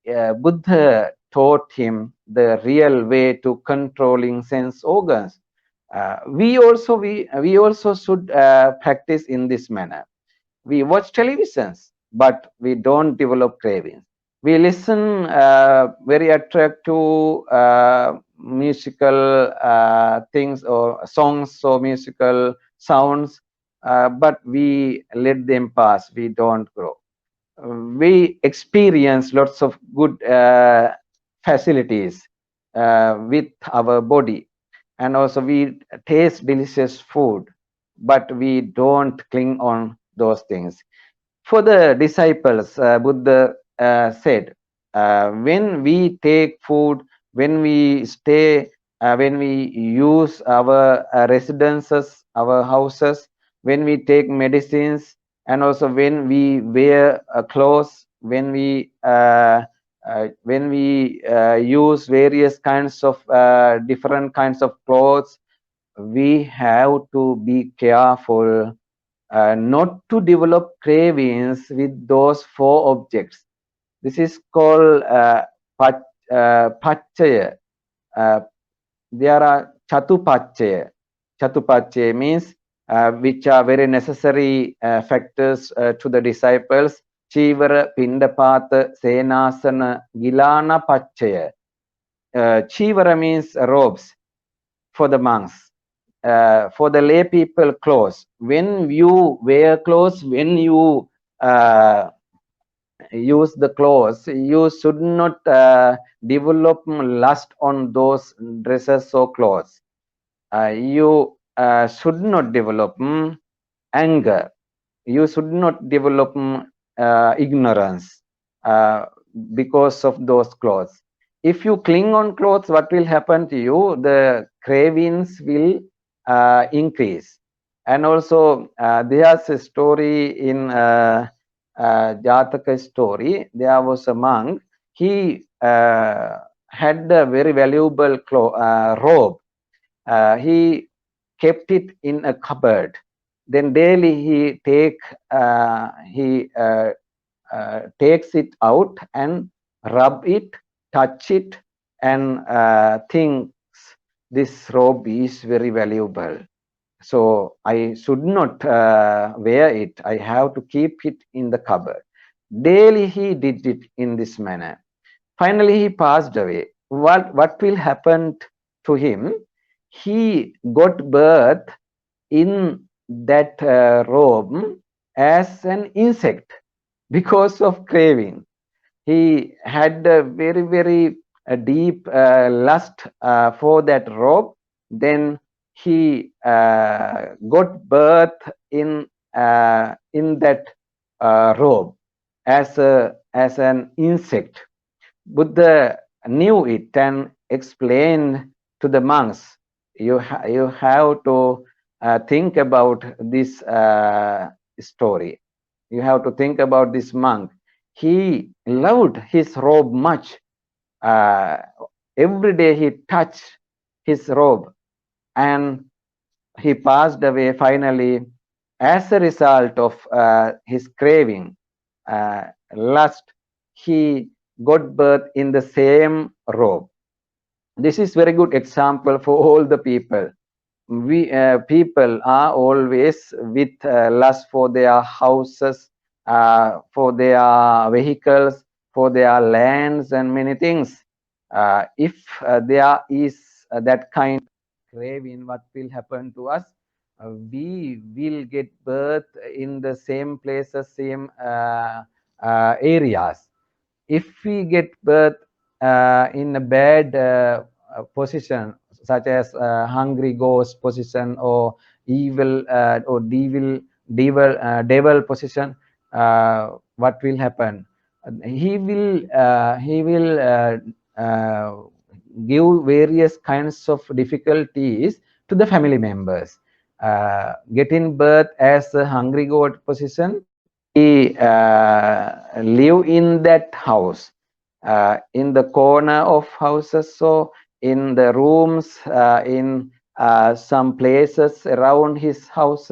Buddha taught him the real way to controlling sense organs. We also should practice in this manner. We watch televisions, but we don't develop cravings. We listen very attractive musical things or songs or musical sounds, but we let them pass. We don't grow. We experience lots of good facilities with our body, and also we taste delicious food, but we don't cling on those things. For the disciples, Buddha said, when we take food, when we stay, when we use our residences, our houses, when we take medicines, and also when we wear clothes, when we use various kinds of different kinds of clothes, we have to be careful not to develop cravings with those four objects. This is called pachaya. Uh, there are chatupachaya. Chatupachaya means which are very necessary factors to the disciples. Chivara, Pindapata, Senasana, Gilana Pachaya. Chivara means robes for the monks. For the lay people, clothes. When you wear clothes, when you use the clothes, you should not develop lust on those dresses or clothes. You should not develop anger. You should not develop ignorance because of those clothes. If you cling on clothes, what will happen to you? The cravings will increase. And also, there's a story in Jataka story. There was a monk. He had a very valuable robe. He kept it in a cupboard. Then daily he takes it out and rub it, touch it, and thinks this robe is very valuable. So I should not wear it. I have to keep it in the cupboard. Daily he did it in this manner. Finally he passed away. What will happen to him? He got birth in that robe as an insect because of craving. He had a very deep lust for that robe. Then he got birth in that robe as an insect. Buddha knew it and explained to the monks. You have to think about this story. You have to think about this monk. He loved his robe much. Uh, every day he touched his robe, and he passed away finally as a result of his craving, lust. He got birth in the same robe. This is very good example for all the people. We people are always with lust for their houses, for their vehicles, for their lands and many things. If there is that kind of craving, what will happen to us? We will get birth in the same places, same areas. If we get birth in a bad position, such as hungry ghost position or evil or devil position, what will happen? He will give various kinds of difficulties to the family members. Getting birth as a hungry god position, he live in that house, in the corner of houses, so in the rooms, in some places around his house,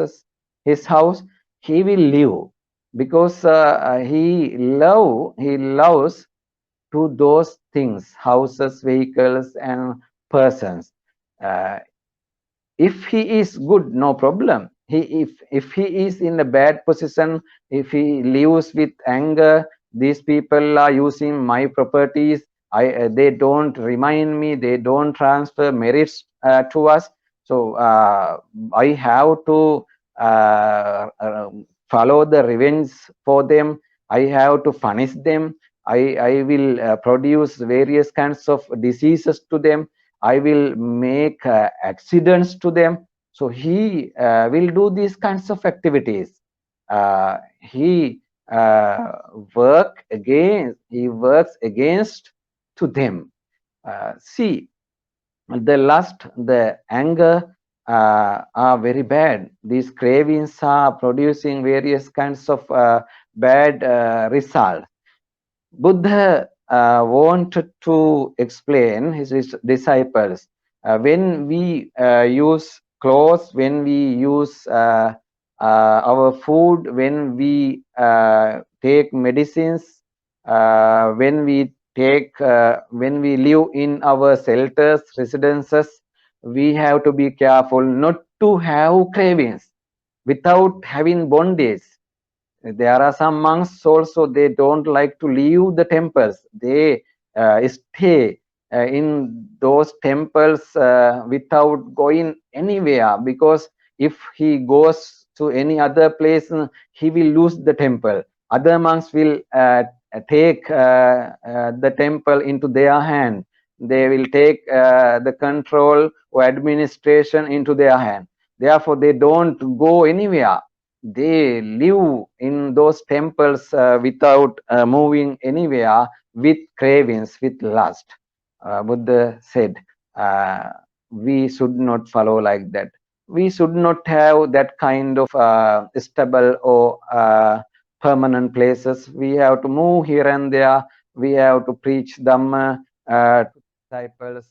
he will live because he loves to those things, houses, vehicles, and persons. Uh, if he is good, no problem. If he is in a bad position, if he lives with anger, these people are using my properties, they don't remind me, they don't transfer merits to us, so I have to follow the revenge for them. I have to punish them. I will produce various kinds of diseases to them. I will make accidents to them. So he will do these kinds of activities. He works against to them. See, the lust, the anger are very bad. These cravings are producing various kinds of bad results. Buddha wanted to explain his disciples, when we use clothes, when we use our food, when we take medicines, when we live in our shelters, residences, we have to be careful not to have cravings without having bondage. There are some monks also, they don't like to leave the temples. They stay in those temples without going anywhere, because if he goes to any other place, he will lose the temple. Other monks will take the temple into their hand. They will take the control or administration into their hand. Therefore, they don't go anywhere. They live in those temples without moving anywhere, with cravings, with lust. Buddha said, we should not follow like that. We should not have that kind of stable or permanent places. We have to move here and there. We have to preach Dhamma to disciples.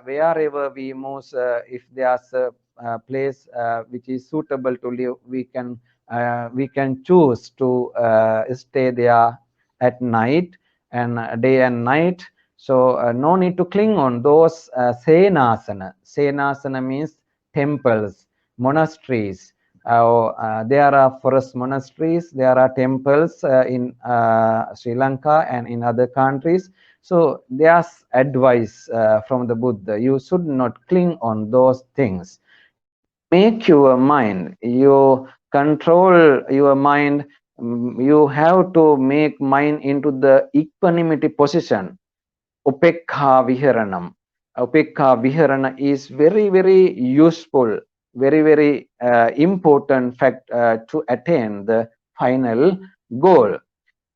Wherever we move, if there's a place which is suitable to live, we can choose to stay there at night and day and night. So no need to cling on those senasana. Senasana means temples, monasteries. There are forest monasteries, there are temples in Sri Lanka and in other countries. So there's advice from the Buddha. You should not cling on those things. Make your mind, you control your mind. You have to make mind into the equanimity position. Upekha viharanam. Upekha viharana is very, very useful, very, very important fact to attain the final goal.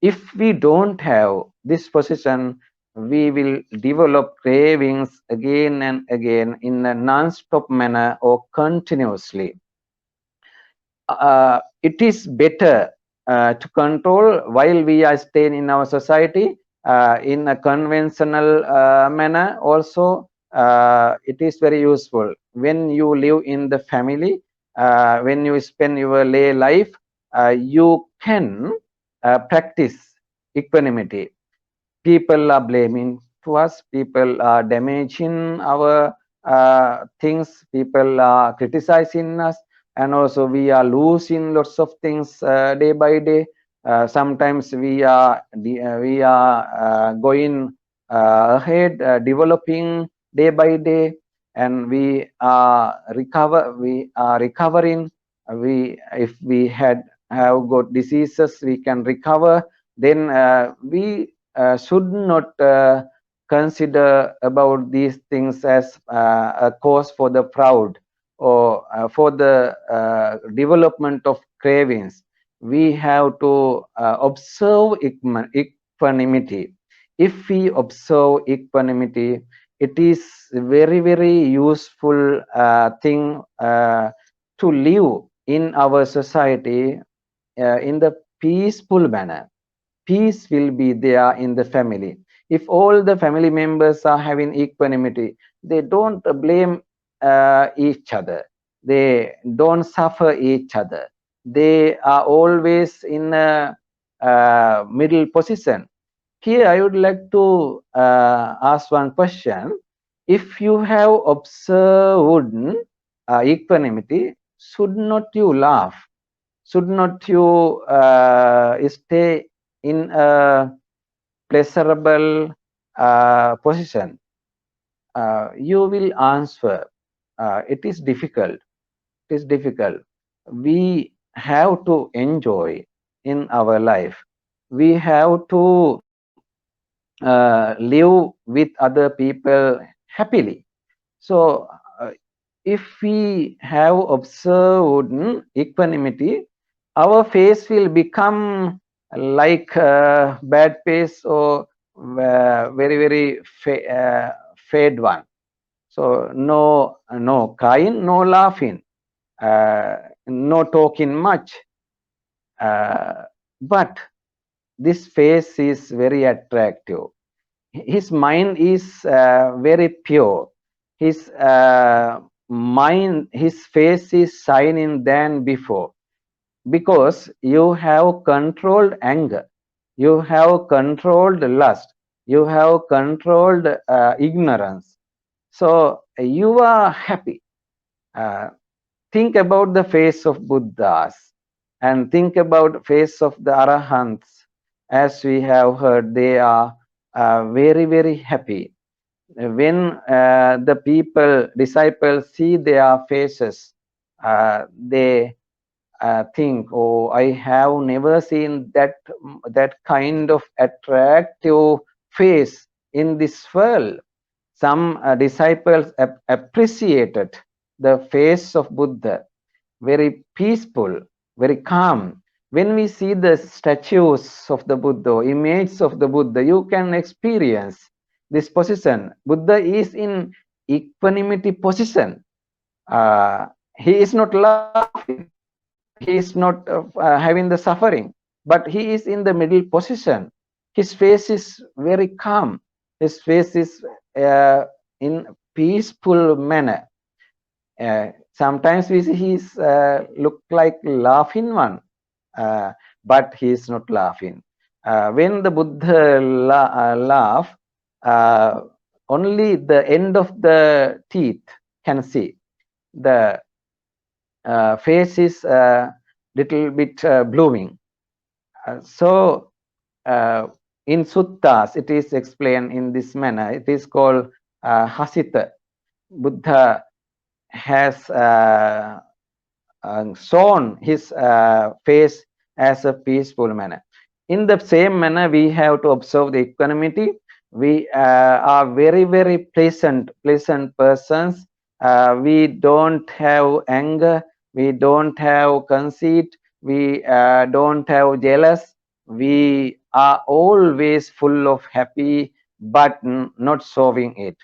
If we don't have this position, we will develop cravings again and again in a non-stop manner or continuously. It is better to control while we are staying in our society in a conventional manner. Also, it is very useful when you live in the family. When you spend your lay life, you can practice equanimity. People are blaming to us, people are damaging our things, people are criticizing us, and also we are losing lots of things day by day. Sometimes we are going ahead, developing day by day, and we are recovering. We if we have got diseases, we can recover. Then we should not consider about these things as a cause for the proud or for the development of cravings. We have to observe equanimity. If we observe equanimity, it is very, very useful thing to live in our society in the peaceful manner. Peace will be there in the family. If all the family members are having equanimity, they don't blame each other, they don't suffer each other, they are always in a middle position. Here I would like to ask one question. If you have observed equanimity, should not you laugh? Should not you stay in a pleasurable position? You will answer, it is difficult. It is difficult. We have to enjoy in our life. We have to live with other people happily. So, if we have observed equanimity, our face will become like a bad face or very, very fade one. So, no crying, no laughing, no talking much. But this face is very attractive. His mind is very pure. His mind, his face is shining than before, because you have controlled anger, you have controlled lust, you have controlled ignorance. So you are happy. Uh, think about the face of Buddhas and think about face of the Arahants. As we have heard, they are very, very happy. When the people, disciples see their faces, they think, oh, I have never seen that kind of attractive face in this world. Some disciples appreciated the face of Buddha, very peaceful, very calm. When we see the statues of the Buddha, images of the Buddha, you can experience this position. Buddha is in equanimity position. He is not laughing. He is not having the suffering, but he is in the middle position. His face is very calm. His face is in peaceful manner. Sometimes we see he's look like laughing one, but he is not laughing. When the Buddha laugh, uh, only the end of the teeth can see. The face is little bit blooming. So in suttas, it is explained in this manner. It is called hasita. Buddha has shown his face as a peaceful manner. In the same manner, we have to observe the equanimity. We are very, very pleasant persons. We don't have anger. We don't have conceit. We don't have jealous. We are always full of happy. but not solving it.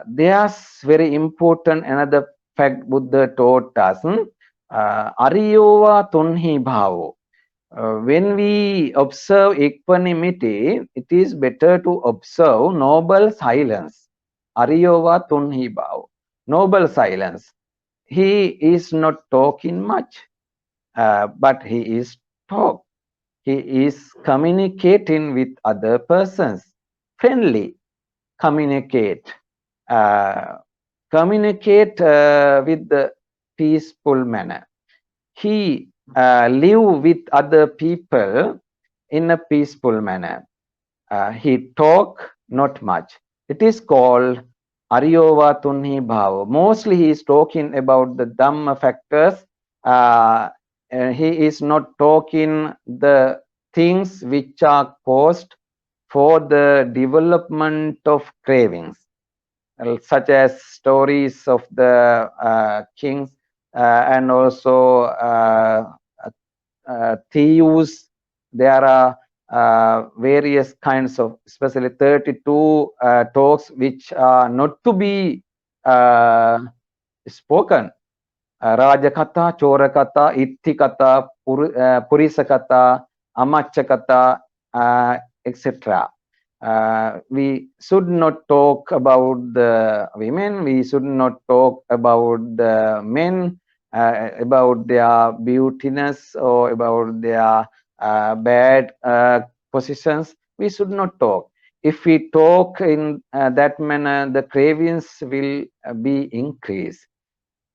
There's very important another fact Buddha taught us. Ariyova tunhi bhavo. When we observe equanimity, it is better to observe noble silence. Ariyova tunhi bhavo. Noble silence. He is not talking much, but he is talk. He is communicating with other persons. Friendly communicate. Uh, communicate with the peaceful manner. He live with other people in a peaceful manner. He talk not much. It is called Ariyova Tunhi Bhava. Mostly he is talking about the Dhamma factors. He is not talking the things which are caused for the development of cravings, such as stories of the kings and also thieves. There are various kinds of, especially 32 talks which are not to be spoken. Rajakatha, Chorakatha, Itthikatha, Purisakatha, Amachakatha, etc. We should not talk about the women, we should not talk about the men, about their beautiness or about their bad positions. We should not talk. If we talk in that manner, the cravings will be increased.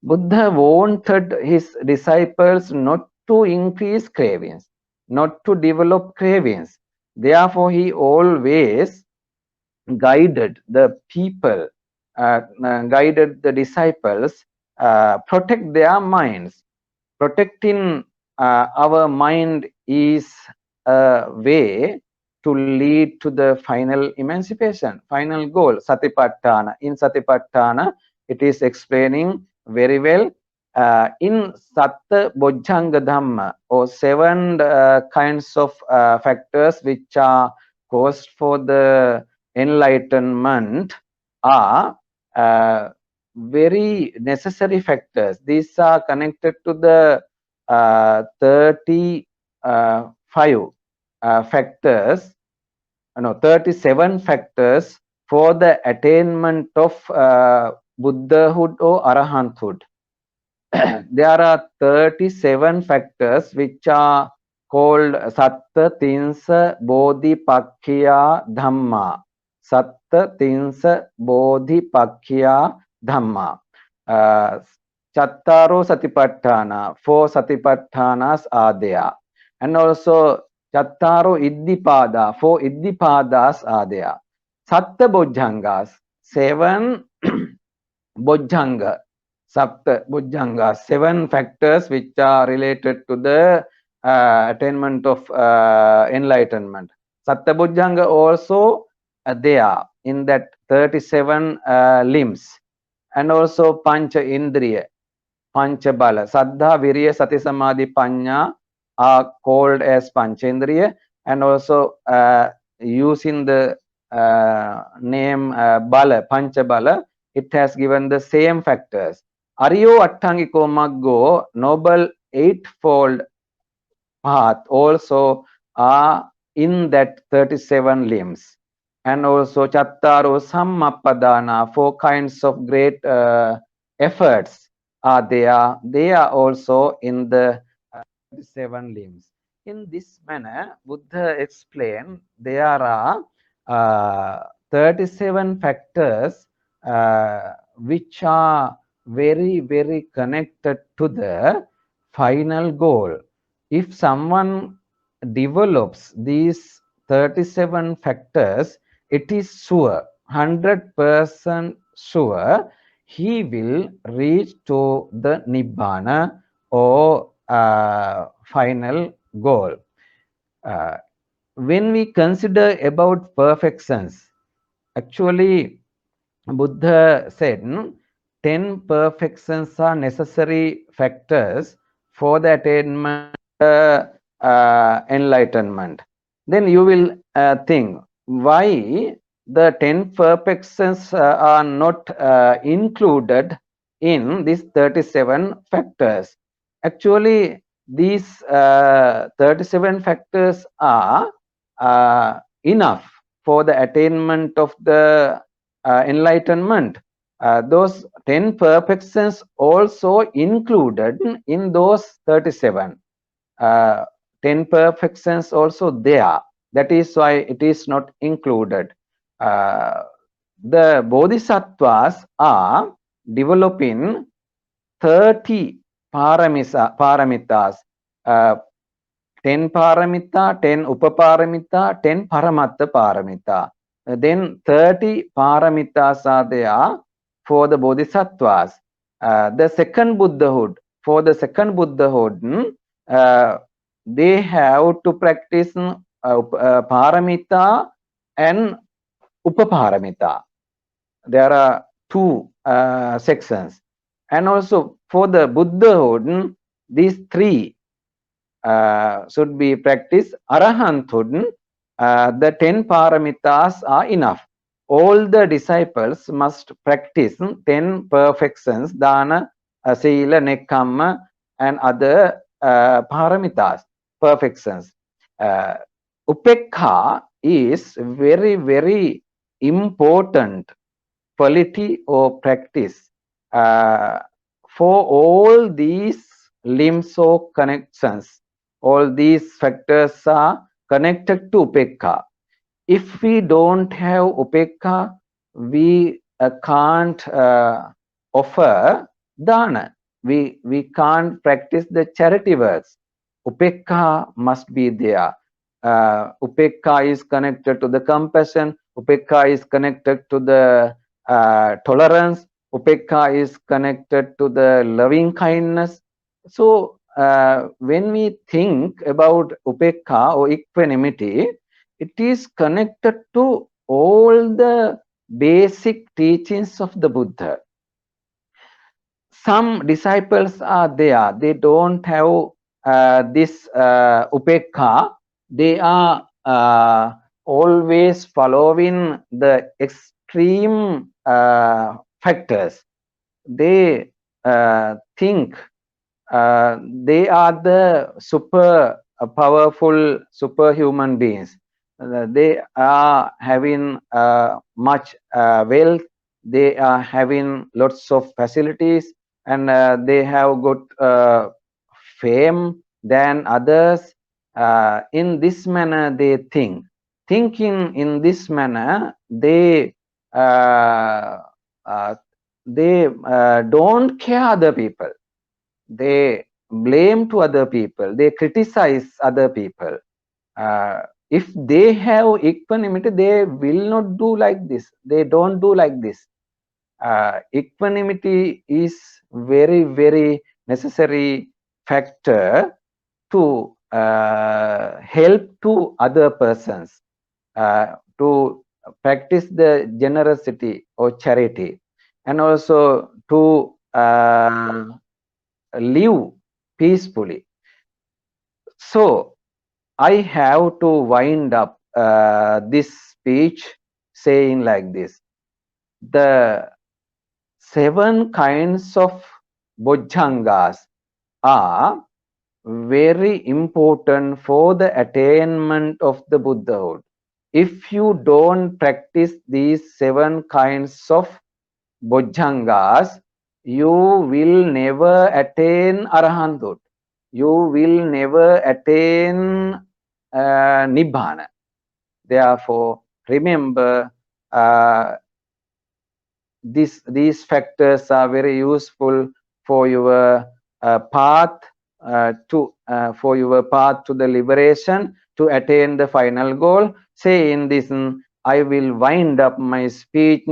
Buddha wanted his disciples not to increase cravings, not to develop cravings. Therefore, he always guided the people, guided the disciples, protect their minds. Protecting our mind is a way to lead to the final emancipation, final goal, Satipatthana. In Satipatthana, it is explaining very well. In Satta Bhojjhanga Dhamma, or seven kinds of factors which are caused for the enlightenment, are very necessary factors. These are connected to the 35 factors, no, 37 factors for the attainment of Buddhahood or Arahanthood. There are 37 factors which are called Satta Tinsa Bodhipakkhya Dhamma. Satta Tinsa Bodhipakkhya Dhamma. Chattaro Satipatthana, four Satipatthanas are there. And also Chattaro Iddipada, four Iddipadas are there. Satta Bhojjhangas, seven Bhojjhanga, Sapta Bhojjhanga, seven factors which are related to the attainment of enlightenment. Satta Bhojjhanga also there in that 37 limbs. And also Pancha Indriya, Pancha Bala, Saddha, Virya, Sati, Samadhi, Panya are called as Panchendriya, and also using the name Bala, Pancha Bala, it has given the same factors. Aryo Attangiko Maggo, Noble Eightfold Path also are in that 37 limbs. And also Chattaro Sammapadana, four kinds of great efforts are there. They are also in the 37 limbs. In this manner, Buddha explained there are 37 factors which are very, very connected to the final goal. If someone develops these 37 factors, it is sure, 100% sure, he will reach to the Nibbana or final goal. When we consider about perfections, actually Buddha said 10 perfections are necessary factors for the attainment enlightenment. Then you will think why the 10 perfections are not included in these 37 factors. Actually, these 37 factors are enough for the attainment of the enlightenment. Those 10 perfections also included in those 37. 10 perfections also there. That is why it is not included. The bodhisattvas are developing 30 paramitas, 10 paramita, 10 upaparamita, 10 paramatta paramita. Then 30 paramitas are there for the bodhisattvas. The second Buddhahood, for the second Buddhahood, they have to practice paramita and upaparamita. There are two sections. And also for the Buddhahood, these three should be practiced. Arahanthood, the 10 paramitas are enough. All the disciples must practice 10 perfections, dana, sila, nekkhamma, and other paramitas, perfections. Upekha is very, very important quality or practice for all these limbs or connections. All these factors are connected to Upekha. If we don't have Upekha, we can't offer dana. We can't practice the charity works. Upekha must be there. Upekha is connected to the compassion. Upekha is connected to the tolerance. Upekha is connected to the loving kindness. So when we think about Upekha or equanimity, it is connected to all the basic teachings of the Buddha. Some disciples are there, they don't have this Upekha. They are always following the extreme factors. They think they are the super powerful superhuman beings. They are having much wealth. They are having lots of facilities, and they have got fame than others. In this manner, they think. Thinking in this manner, they don't care other people. They blame to other people, they criticize other people. If they have equanimity, they will not do like this. They don't do like this. Equanimity is very, very necessary factor to help to other persons, to practice the generosity or charity, and also to live peacefully. So I have to wind up this speech saying like this: the 7 kinds of Bhojjhangas are very important for the attainment of the Buddhahood. If you don't practice these 7 kinds of Bhojjhangas, you will never attain Arahanthood. You will never attain Nibbana. Therefore, remember these factors are very useful for your path for your path to the liberation, to attain the final goal. Saying this, I will wind up my speech.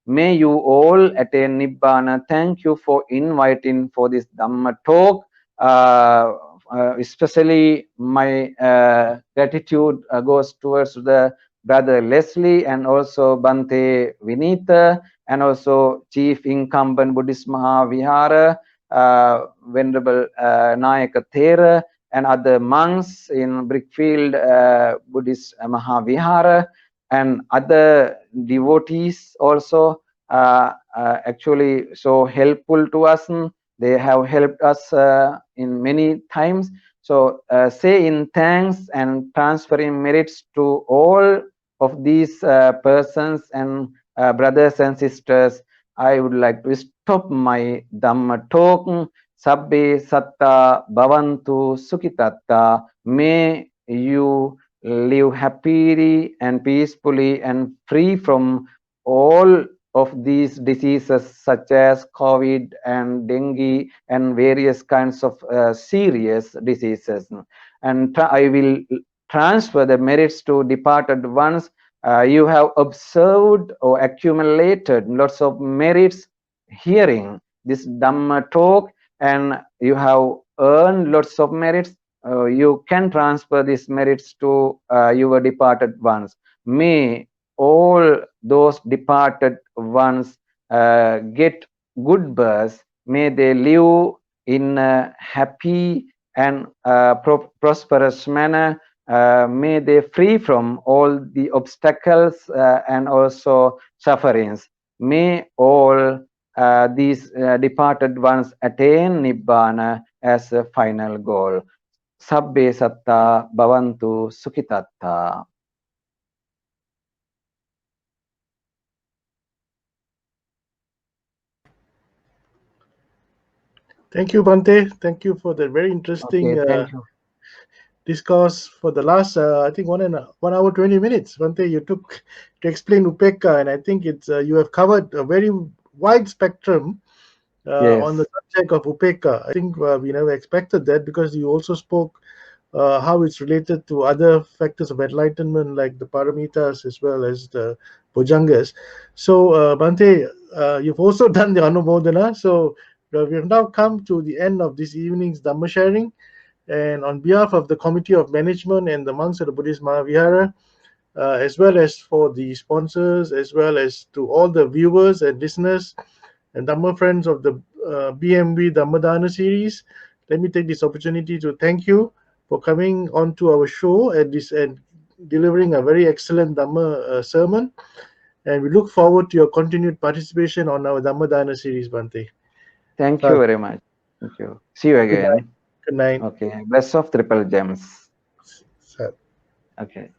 May you all attain Nibbana. Thank you for inviting for this Dhamma talk. Especially my gratitude goes towards the brother Leslie and also Bhante Vinita, and also Chief Incumbent Buddhist Mahavihara, Venerable Nayaka Thera, and other monks in Brickfield Buddhist Mahavihara, and other devotees also actually so helpful to us. They have helped us in many times. So say in thanks and transferring merits to all of these persons and brothers and sisters, I would like to stop my Dhamma talk. Sabbe satta bhavantu sukhitatta. May you live happily and peacefully and free from all of these diseases such as COVID and dengue and various kinds of serious diseases. And I will transfer the merits to departed ones. You have observed or accumulated lots of merits hearing this Dhamma talk, and you have earned lots of merits. You can transfer these merits to your departed ones. May all those departed ones get good births. May they live in a happy and prosperous manner. May they free from all the obstacles and also sufferings. May all these departed ones attain Nibbana as a final goal. Sabbe satta bhavantu sukhitatta. Thank you, Bhante. Thank you for the very interesting Okay, thank you. discourse for the last, I think, 1 hour 20 minutes. Bhante, you took to explain Upekka, and I think it's you have covered a very wide spectrum on the Yes, subject of Upekka. I think we never expected that, because you also spoke how it's related to other factors of enlightenment like the paramitas as well as the Bhojjhangas. So, Bhante, you've also done the Anumodana. So, we have now come to the end of this evening's Dhamma sharing. And on behalf of the Committee of Management and the monks of the Buddhist Mahavihara, as well as for the sponsors, as well as to all the viewers and listeners and Dhamma friends of the BMV Dhammadana series, let me take this opportunity to thank you for coming onto our show and delivering a very excellent Dhamma sermon. And we look forward to your continued participation on our Dhammadana series, Bhante. thank you very much. Thank you. See you Good night. again. Good night. Okay, bless of triple gems. Sat. Okay.